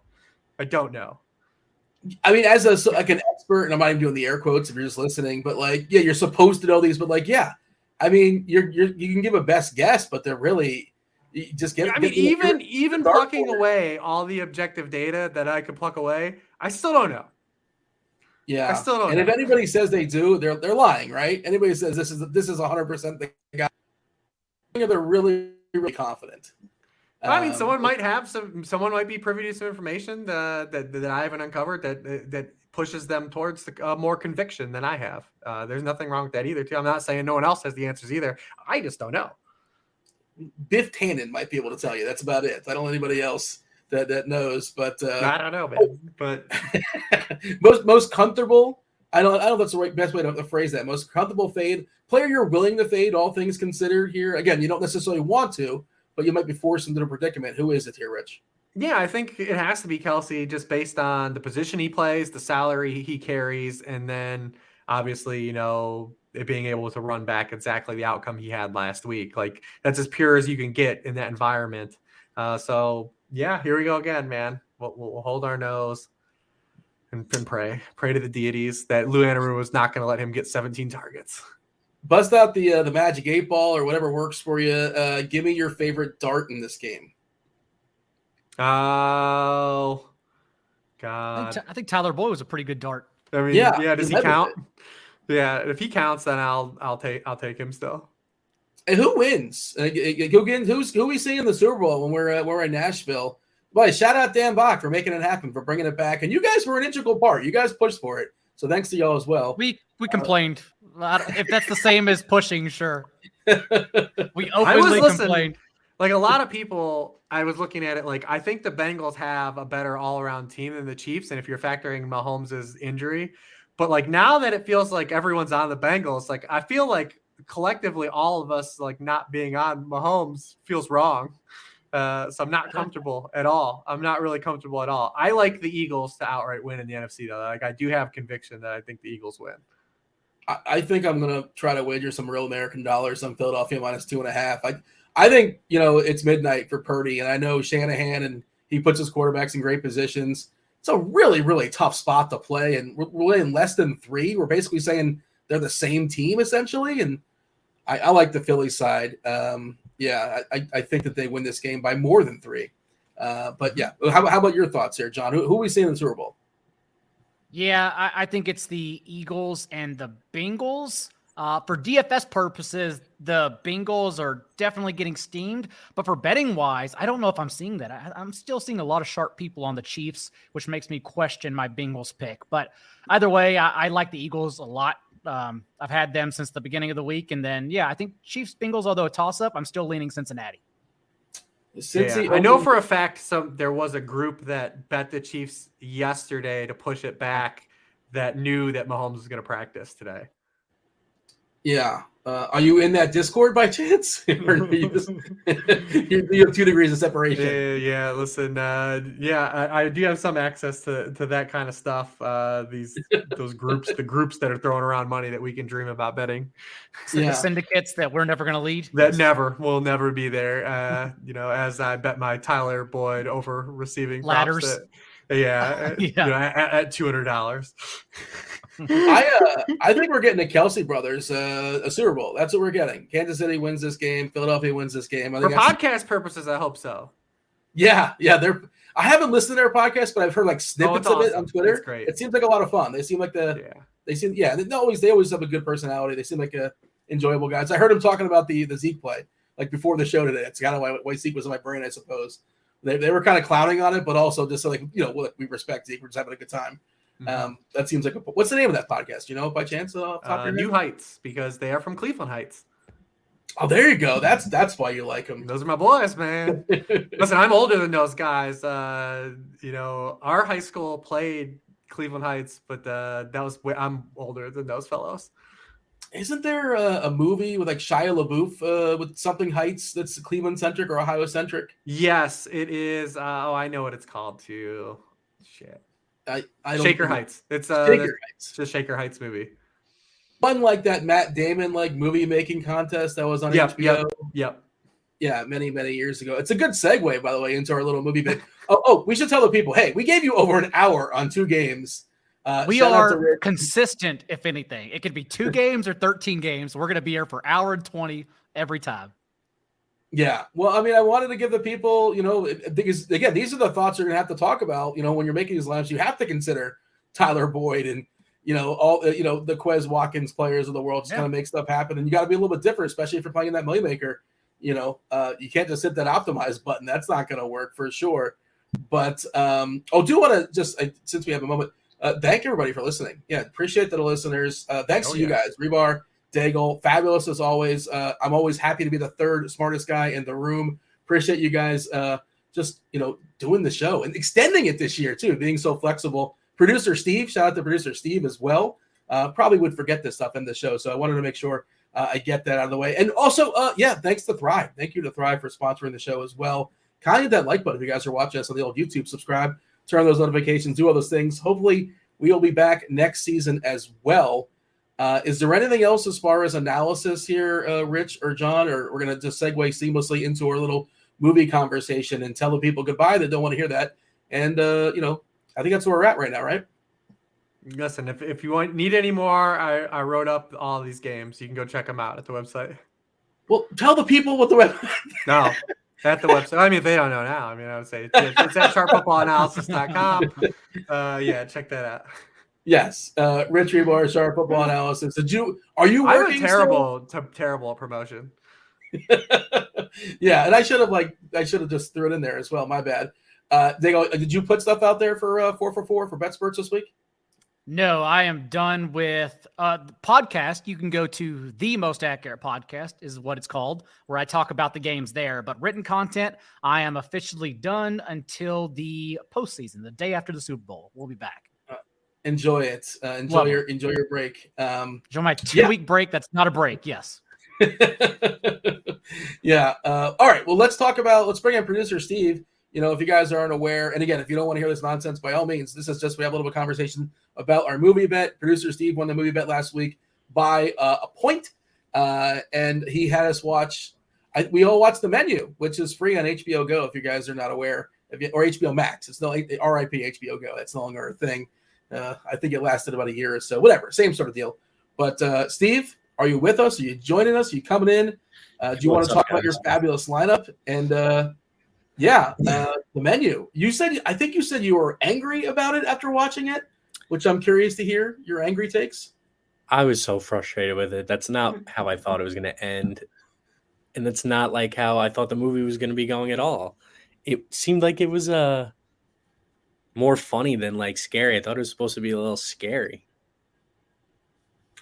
know. I mean, as an expert, and I'm not even doing the air quotes if you're just listening, but you're supposed to know these, but I mean, you can give a best guess, but they're really just get. I mean, even plucking away all the objective data that I could pluck away, I still don't know. Yeah, I still don't. And know. If anybody says they do, they're lying, right? Anybody says this is 100% the guy, they're really confident. I mean, someone might be privy to some information that I haven't uncovered that pushes them towards more conviction than I have. There's nothing wrong with that either. Too. I'm not saying no one else has the answers either. I just don't know. Biff Tannen might be able to tell you. That's about it. I don't know anybody else that knows, but I don't know, man. But most comfortable. I don't know if that's the best way to phrase that. Most comfortable fade player you're willing to fade, all things considered. Here again, you don't necessarily want to, but you might be forced into a predicament. Who is it here, Rich? Yeah, I think it has to be Kelce, just based on the position he plays, the salary he carries, and then obviously, it being able to run back exactly the outcome he had last week. Like, that's as pure as you can get in that environment. So yeah, here we go again, man. We'll hold our nose and pray to the deities that Lou Anaru was not going to let him get 17 targets. Bust out the magic 8-ball or whatever works for you. Give me your favorite dart in this game. Oh, God. I think Tyler Boyd was a pretty good dart. I mean, yeah. Does he count? Yeah, if he counts, then I'll take him still. And who wins? Who we see in the Super Bowl when we're in Nashville? Boy, shout out Dan Bach for making it happen, for bringing it back. And you guys were an integral part. You guys pushed for it. So thanks to y'all as well. We complained. If that's the same as pushing, sure. We openly complained. Like, a lot of people, I was looking at it like, I think the Bengals have a better all-around team than the Chiefs. And if you're factoring Mahomes' injury, but like, now that it feels like everyone's on the Bengals, like, I feel like collectively all of us, like, not being on Mahomes feels wrong. So I'm not comfortable at all. I'm not really comfortable at all. I like the Eagles to outright win in the NFC, though. Like, I do have conviction that I think the Eagles win. I think I'm going to try to wager some real American dollars on Philadelphia -2.5. I think, it's midnight for Purdy, and I know Shanahan, and he puts his quarterbacks in great positions. It's a really, really tough spot to play, and we're in less than 3. We're basically saying they're the same team, essentially, and I like the Philly side. I think that they win this game by more than 3. But, yeah, how about your thoughts here, John? Who we see in the Super Bowl? Yeah, I think it's the Eagles and the Bengals. For DFS purposes, the Bengals are definitely getting steamed. But for betting wise, I don't know if I'm seeing that. I'm still seeing a lot of sharp people on the Chiefs, which makes me question my Bengals pick. But either way, I like the Eagles a lot. I've had them since the beginning of the week. And then, I think Chiefs-Bengals, although a toss-up, I'm still leaning Cincinnati. Cincy, I know for a fact there was a group that bet the Chiefs yesterday to push it back that knew that Mahomes was going to practice today. Yeah. Are you in that Discord by chance? Or you have 2 degrees of separation. Yeah. Listen, I do have some access to that kind of stuff. Those groups, the groups that are throwing around money that we can dream about betting. The syndicates that we're never going to lead. That will never be there. As I bet my Tyler Boyd over receiving ladders. Props at $200. I think we're getting a Kelsey brothers a Super Bowl. That's what we're getting. Kansas City wins this game. Philadelphia wins this game. For podcast purposes, I hope so. Yeah. I haven't listened to their podcast, but I've heard like snippets of it on Twitter. That's great. It seems like a lot of fun. They seem like they always have a good personality. They seem like enjoyable guys. I heard him talking about the Zeke play like before the show today. It's kind of why Zeke was in my brain, I suppose. They were kind of clowning on it, but also just like, we respect Zeke. We're just having a good time. Mm-hmm. That seems like what's the name of that podcast? By chance? New Heights, because they are from Cleveland Heights. Oh, there you go. That's why you like them. Those are my boys, man. Listen, I'm older than those guys. Our high school played Cleveland Heights, but I'm older than those fellows. Isn't there a movie with like Shia LaBeouf with something Heights that's Cleveland centric or Ohio centric? Yes, it is. I know what it's called too. Shit. I don't Shaker Heights. It's Shaker Heights. It's a Shaker Heights movie. One like that Matt Damon like movie making contest that was on HBO. Yep. Yeah, many years ago. It's a good segue, by the way, into our little movie bit. Oh, we should tell the people, hey, we gave you over an hour on 2 games. We are consistent, if anything. It could be 2 games or 13 games. We're going to be here for 1 hour and 20 every time. Yeah. Well, I mean, I wanted to give the people, because, again, these are the thoughts you're going to have to talk about. When you're making these lineups, you have to consider Tyler Boyd and, all, the Quez Watkins players of the world just kind of make stuff happen. And you got to be a little bit different, especially if you're playing in that money maker. You can't just hit that optimize button. That's not going to work for sure. But do want to just, since we have a moment, thank everybody for listening. Yeah, appreciate the listeners. Thanks to you guys, Hribar, Daigle, fabulous as always. I'm always happy to be the 3rd smartest guy in the room. Appreciate you guys just doing the show and extending it this year too, being so flexible. Producer Steve, shout out to producer Steve as well. Probably would forget this stuff in the show, so I wanted to make sure I get that out of the way. And also, thanks to Thrive. Thank you to Thrive for sponsoring the show as well. Kind of hit that like button if you guys are watching us on the old YouTube. Subscribe, turn on those notifications, do all those things. Hopefully, we will be back next season as well. Is there anything else as far as analysis here, Rich or John, or we're going to just segue seamlessly into our little movie conversation and tell the people goodbye that don't want to hear that? And, I think that's where we're at right now, right? Listen, if you need any more, I wrote up all these games. You can go check them out at the website. Well, tell the people what the website. No, at the website. I mean, if they don't know now, I would say it's at sharpfootballanalysis.com. Check that out. Yes, Rich Hribar, Sharp Football Analysis. Are you working? I'm terrible at promotion. Yeah, and I should have just threw it in there as well. My bad. Did you put stuff out there for 4 for 4 for BetSperts this week? No, I am done with the podcast. You can go to The Most Accurate Podcast is what it's called, where I talk about the games there. But written content, I am officially done until the postseason, the day after the Super Bowl. We'll be back. Enjoy it. Enjoy your break. Enjoy my 2-week break. That's not a break. Yes. Yeah. All right. Well, let's bring in producer Steve. If you guys aren't aware, and again, if you don't want to hear this nonsense, by all means, this is just, we have a little bit of conversation about our movie bet. Producer Steve won the movie bet last week by a point, and he had us watch, we all watched The Menu, which is free on HBO Go, if you guys are not aware, or HBO Max. It's no RIP HBO Go. It's no longer a thing. I think it lasted about a year or so, whatever, same sort of deal. But Steve, are you with us? Are you joining us? Are you coming in? Do you want to talk about your fabulous lineup? And the Menu. I think you said you were angry about it after watching it, which I'm curious to hear your angry takes. I was so frustrated with it. That's not how I thought it was going to end. And that's not like how I thought the movie was going to be going at all. It seemed like it was more funny than like scary. I thought it was supposed to be a little scary.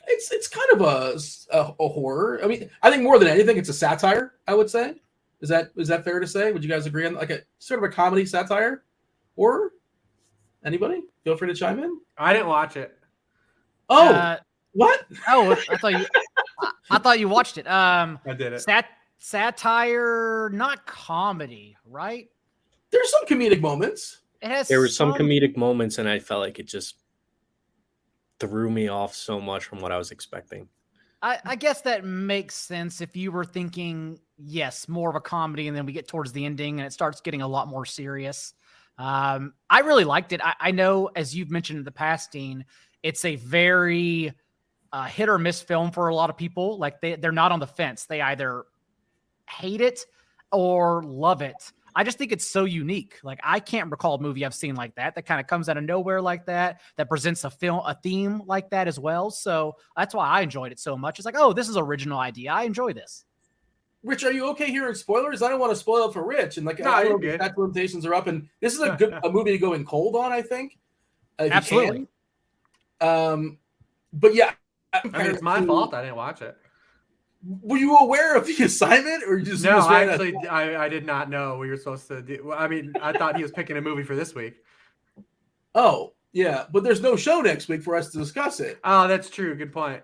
It's kind of a horror. I mean, I think more than anything, it's a satire, I would say. Is that fair to say? Would you guys agree on like a sort of a comedy satire? Or anybody? Feel free to chime in. I didn't watch it. Oh, what? Oh, I thought you watched it. I did it. Satire, not comedy, right? There's some comedic moments. There were some comedic moments, and I felt like it just threw me off so much from what I was expecting. I guess that makes sense if you were thinking, yes, more of a comedy, and then we get towards the ending and it starts getting a lot more serious. I really liked it. I know, as you've mentioned in the past, Dean, it's a very hit or miss film for a lot of people. Like they're not on the fence. They either hate it or love it. I just think it's so unique. Like I can't recall a movie I've seen like that kind of comes out of nowhere like that presents a theme like that as well. So that's why I enjoyed it so much. It's like, oh, this is an original idea. I enjoy this. Rich, are you okay hearing spoilers? I don't want to spoil it for Rich. And like, no, I don't know if limitations are up. And this is a movie to go in cold on, I think. Absolutely. But yeah. I mean, it's my fault. I didn't watch it. Were you aware of the assignment, or just no? I did not know we were supposed to do. I mean, I thought he was picking a movie for this week. Oh yeah, but there's no show next week for us to discuss it. Oh, that's true. Good point.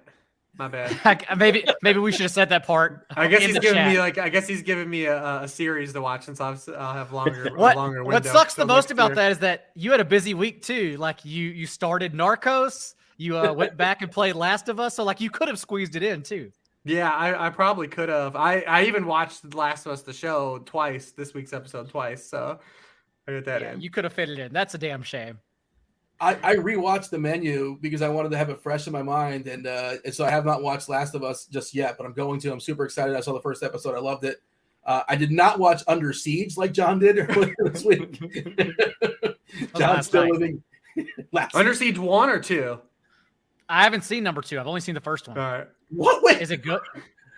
My bad. maybe we should have said that part. I guess he's giving me a series to watch, since I'll have longer. Longer window. What sucks the most about that is that you had a busy week too. Like you started Narcos, you went back and played Last of Us, so like you could have squeezed it in too. Yeah, I probably could have. I even watched The Last of Us, the show, twice, this week's episode twice. So I get that in. You could have fit it in. That's a damn shame. I rewatched The Menu because I wanted to have it fresh in my mind. And so I have not watched Last of Us just yet, but I'm going to. I'm super excited. I saw the first episode. I loved it. I did not watch Under Siege like John did earlier this week. John's still living. Under Siege 1 or 2? I haven't seen number 2. I've only seen the first one. All right. What way? Is it good?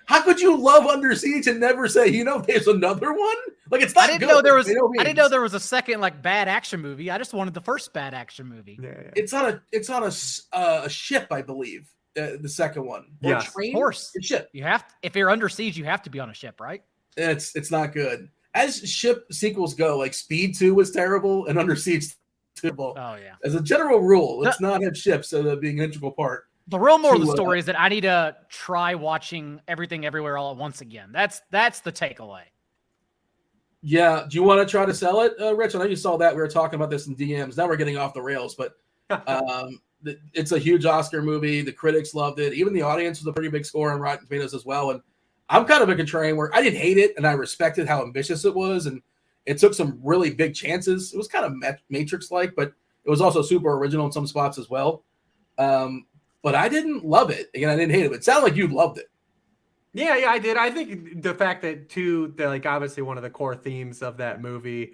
How could you love Under Siege and never say, there's another one? Like it's not I didn't good. know there was. I didn't know there was a second like bad action movie. I just wanted the first bad action movie. Yeah. It's on a ship, I believe. The second one. Yeah, of course. It's ship. You have to, if you're Under Siege, you have to be on a ship, right? It's not good. As ship sequels go, like Speed 2 was terrible and Under Siege terrible. Oh yeah. As a general rule, let's not have ships being an integral part. The real moral of the story is that I need to try watching Everything Everywhere All at Once again. That's the takeaway. Yeah. Do you want to try to sell it, Rich? I know you saw that. We were talking about this in DMs. Now we're getting off the rails, but it's a huge Oscar movie. The critics loved it. Even the audience was a pretty big score on Rotten Tomatoes as well. And I'm kind of a contrarian where I didn't hate it, and I respected how ambitious it was, and it took some really big chances. It was kind of Matrix-like, but it was also super original in some spots as well. But I didn't love it. Again, I didn't hate it. But it sounded like you loved it. Yeah, I did. I think the fact that obviously one of the core themes of that movie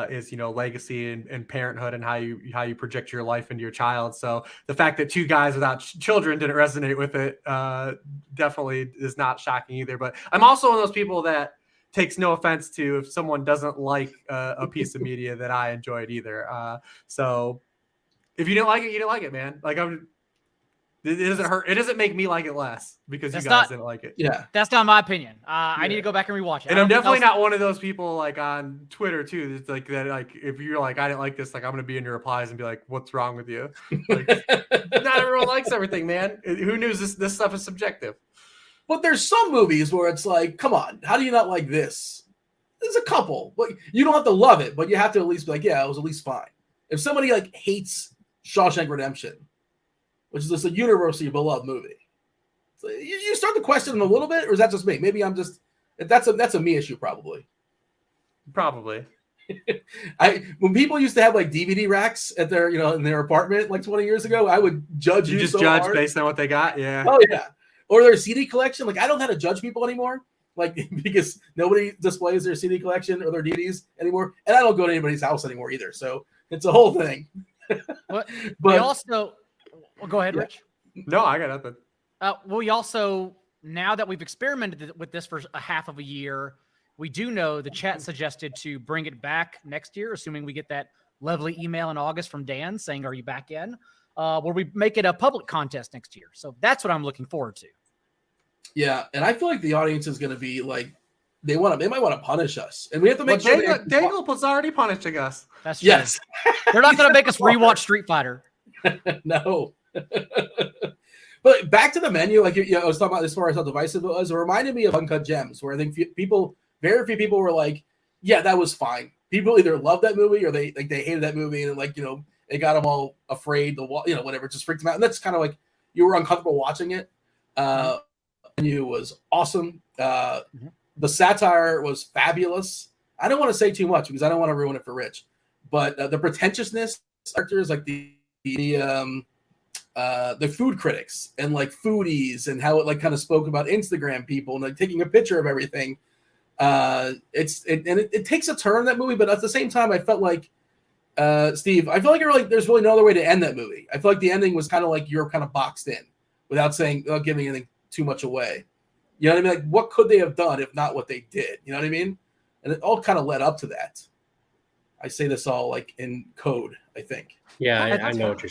is legacy and parenthood and how you project your life into your child. So the fact that two guys without children didn't resonate with it definitely is not shocking either. But I'm also one of those people that takes no offense to if someone doesn't like a piece of media that I enjoyed either. So if you didn't like it, you didn't like it, man. Like it doesn't hurt. It doesn't make me like it less because you guys didn't like it. Yeah. That's not my opinion. I need to go back and rewatch it. And I'm definitely not one of those people like on Twitter too. It's like that. Like if you're like, I didn't like this, like I'm going to be in your replies and be like, what's wrong with you? Like, not everyone likes everything, man. Who knew this stuff is subjective? But there's some movies where it's like, come on, how do you not like this? There's a couple. But you don't have to love it, but you have to at least be like, yeah, it was at least fine. If somebody like hates Shawshank Redemption, which is just a universally beloved movie, so you start to question them a little bit, or is that just me? Maybe I'm just that's a me issue probably. Probably. When people used to have like DVD racks at their in their apartment like 20 years ago, I would judge you just so judge hard. based on what they got. Yeah. Oh yeah. Or their CD collection. Like I don't know how to judge people anymore. Like because nobody displays their CD collection or their DVDs anymore, and I don't go to anybody's house anymore either. So it's a whole thing. But we also. Well, go ahead, Rich. No, I got nothing. We also, now that we've experimented with this for a half of a year, we do know the chat suggested to bring it back next year, assuming we get that lovely email in August from Dan saying, are you back in? Where we make it a public contest next year. So that's what I'm looking forward to. Yeah, and I feel like the audience is going to be like they might want to punish us, and we have to make Well, sure. Daigle was already punishing us. That's true. Yes, They're not going to make us rewatch Street Fighter. no. But back to the menu, like I was talking about as far as how divisive it was. It reminded me of Uncut Gems, where I think very few people were like, "Yeah, that was fine." People either loved that movie or they hated that movie, and it got them all afraid. Whatever, just freaked them out. And that's kind of like you were uncomfortable watching it. Menu was awesome. The satire was fabulous. I don't want to say too much because I don't want to ruin it for Rich, but the pretentiousness characters, like the food critics and like foodies, and how it like kind of spoke about Instagram people and like taking a picture of everything. It takes a turn, that movie, but at the same time, I felt like Steve, I feel like there's really no other way to end that movie. I feel like the ending was kind of like you're kind of boxed in without giving anything too much away. You know what I mean? Like, what could they have done if not what they did? You know what I mean? And it all kind of led up to that. I say this all like in code, I think. Yeah, I know what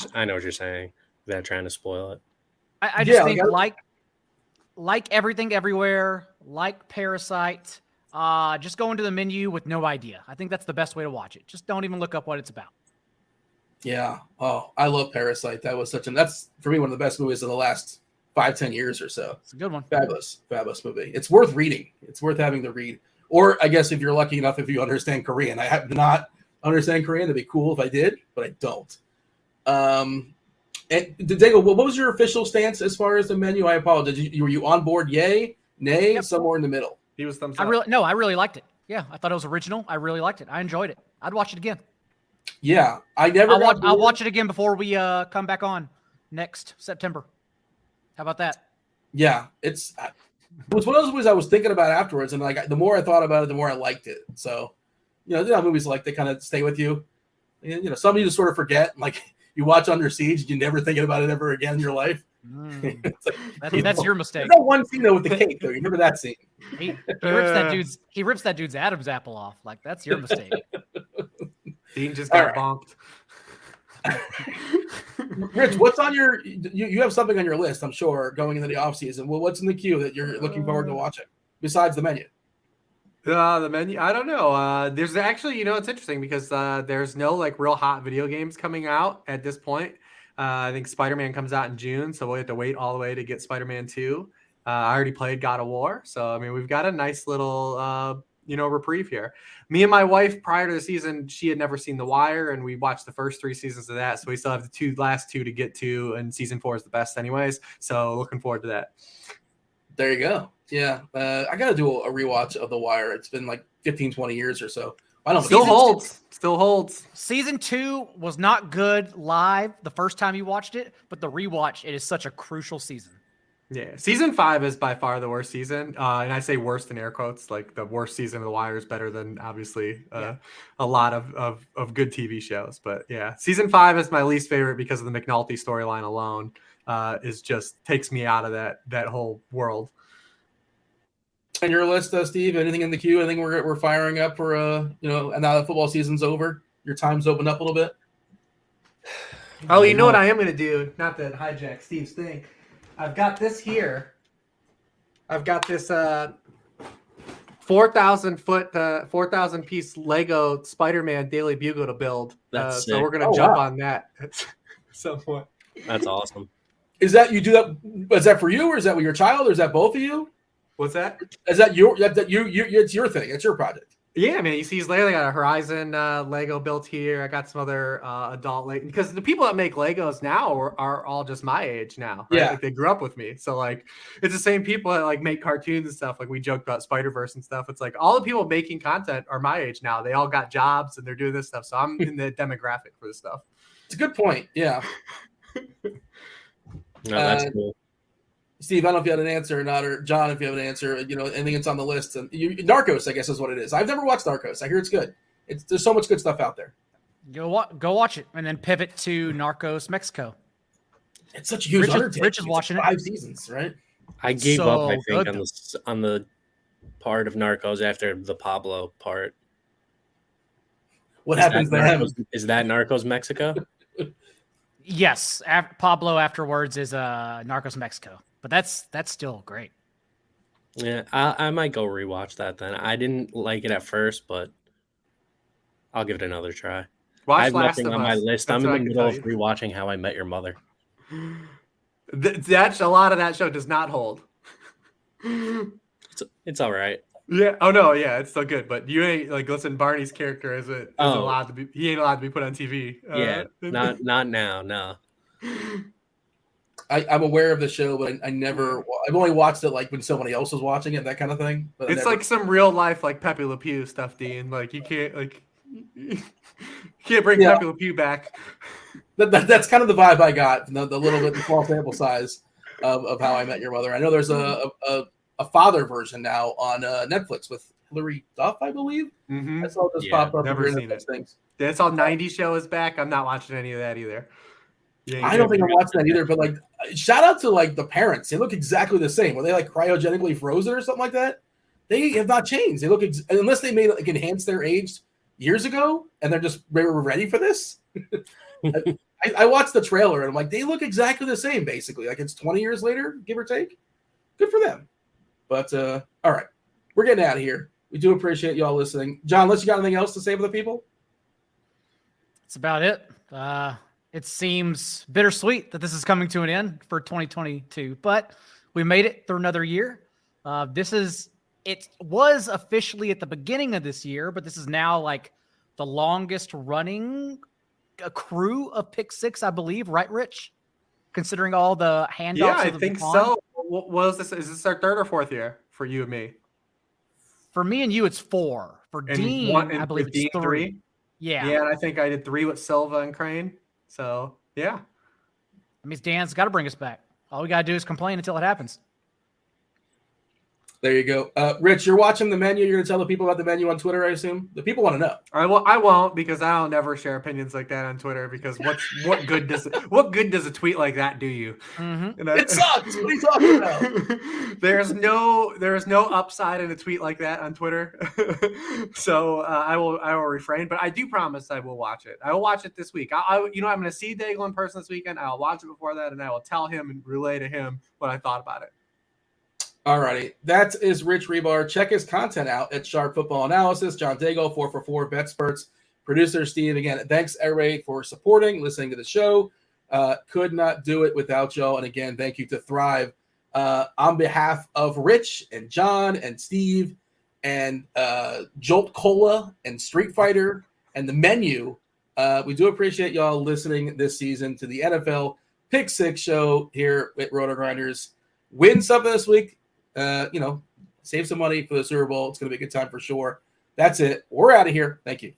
you're saying. They're trying to spoil it. I just think like Everything Everywhere, like Parasite, just go into the menu with no idea. I think that's the best way to watch it. Just don't even look up what it's about. Yeah. Oh, I love Parasite. That's for me one of the best movies of the last 5-10 years or so. It's a good one. Fabulous movie. It's worth reading. It's worth having to read. Or I guess if you're lucky enough, if you understand Korean. I happen to not understand Korean. That'd be cool if I did, but I don't. And Daigle, what was your official stance as far as the menu? I apologize. Were you on board? Yay, nay, somewhere in the middle? He was thumbs up. I really liked it. Yeah, I thought it was original. I really liked it. I enjoyed it. I'd watch it again. Yeah, I'll watch it again before we come back on next September. How about that? Yeah, it was one of those movies I was thinking about afterwards, and like the more I thought about it, the more I liked it. So, movies like they kind of stay with you. And, some of you just sort of forget. Like you watch Under Siege, and you never thinking about it ever again in your life. That's your mistake. There's that one scene though with the cake, though. You remember that scene? He rips that dude's Adam's apple off. Like that's your mistake. Dean just got bonked. Rich, what's on you have something on your list, I'm sure, going into the offseason. Well, what's in the queue that you're looking forward to watching besides the menu? The menu, I don't know. There's actually, it's interesting because there's no like real hot video games coming out at this point. I think Spider-Man comes out in June, so we'll have to wait all the way to get Spider-Man 2. I already played God of War, so I mean we've got a nice little reprieve here. Me and my wife, prior to the season, she had never seen The Wire, and we watched the first 3 seasons of that. So we still have the last two to get to, and season 4 is the best anyways. So looking forward to that. There you go. Yeah. I got to do a rewatch of The Wire. It's been like 15, 20 years or so. I don't know. Still holds. Season 2 was not good live the first time you watched it, but the rewatch, it is such a crucial season. Yeah, season 5 is by far the worst season, and I say worst in air quotes. Like the worst season of The Wire is better than obviously a lot of good TV shows. But yeah, season 5 is my least favorite because of the McNulty storyline alone. Is just takes me out of that whole world. On your list, Steve, anything in the queue? I think we're firing up for and now that football season's over, your time's opened up a little bit. Oh, you know what I am going to do? Not to hijack Steve's thing. I've got this here. I've got this 4,000 piece Lego Spider-Man Daily Bugle to build. So we're going to jump on that at some point. That's awesome. Is that you do that? Is that for you, or is that with your child, or is that both of you? What's that? Is that you? It's your thing. It's your project. Yeah, man. You see, he's literally got a Horizon Lego built here. I got some other adult Lego because the people that make Legos now are all just my age now. Right? Yeah, like, they grew up with me. So like, it's the same people that like make cartoons and stuff. Like we joked about Spider-Verse and stuff. It's like all the people making content are my age now. They all got jobs and they're doing this stuff. So I'm in the demographic for this stuff. It's a good point. Yeah. No, that's cool. Steve, I don't know if you had an answer or not, or John, if you have an answer, anything that's on the list. And Narcos, I guess, is what it is. I've never watched Narcos. I hear it's good. There's so much good stuff out there. Go watch it, and then pivot to Narcos Mexico. It's such a huge undertaking. Rich is watching 5 seasons, right? I gave up, I think, on the part of Narcos after the Pablo part. What happens to him? Is that Narcos Mexico? Yes, Pablo afterwards is Narcos Mexico, but that's still great. Yeah, I might go rewatch that then. I didn't like it at first, but I'll give it another try. I Watch have Last nothing of on my Us. list. That's I'm in what the I can middle tell of you. rewatching How I Met Your Mother. That's a lot of that show does not hold. It's all right. Yeah. Oh no. Yeah, it's still good. But you ain't like listen. Barney's character isn't Oh. allowed to be. He ain't allowed to be put on TV. Yeah, not now. No. I'm aware of the show, but I never. I've only watched it like when somebody else was watching it, that kind of thing. But It's like some real life like Pepe Le Pew stuff, Dean. Like you can't bring Pepe Le Pew back. That's kind of the vibe I got from the little bit the small sample size of How I Met Your Mother. I know there's a father version now on Netflix with Hilary Duff, I believe. Mm-hmm. I saw this pop up. Never seen it. Things. That's all 90s show is back. I'm not watching any of that either. I don't think I'm watching that either. But like, shout out to like the parents. They look exactly the same. Were they like cryogenically frozen or something like that? They have not changed. They look unless they made like enhance their age years ago, and they were ready for this. I watched the trailer and I'm like, they look exactly the same, basically. Like it's 20 years later, give or take. Good for them. But all right, we're getting out of here. We do appreciate y'all listening. John, unless you got anything else to say for the people? That's about it. It seems bittersweet that this is coming to an end for 2022, but we made it through another year. It was officially at the beginning of this year, but this is now like the longest running crew of Pick Six, I believe, right, Rich? Considering all the handoffs. Yeah, I think so. What was this? Is this our third or fourth year for you and me? For me and you, it's 4. For Dean, I believe it's 3. Yeah. Yeah, and I think I did 3 with Silva and Crane. So, yeah. That means Dan's got to bring us back. All we got to do is complain until it happens. There you go. Rich, you're watching the menu. You're going to tell the people about the menu on Twitter, I assume? The people want to know. I won't because I don't never share opinions like that on Twitter because what good does a tweet like that do you? Mm-hmm. It sucks. What are you talking about? There is no upside in a tweet like that on Twitter. So I will refrain, but I do promise I will watch it. I will watch it this week. I'm going to see Daigle in person this weekend. I'll watch it before that, and I will tell him and relay to him what I thought about it. All righty. That is Rich Hribar. Check his content out at Sharp Football Analysis. John Daigle, 444 BetSperts. Producer Steve, again, thanks everybody for supporting, listening to the show. Could not do it without y'all. And again, thank you to Thrive. On behalf of Rich and John and Steve and Jolt Cola and Street Fighter and the menu, we do appreciate y'all listening this season to the NFL Pick Six show here at RotoGrinders. Win something this week. Save some money for the Super Bowl. It's going to be a good time for sure. That's it. We're out of here. Thank you.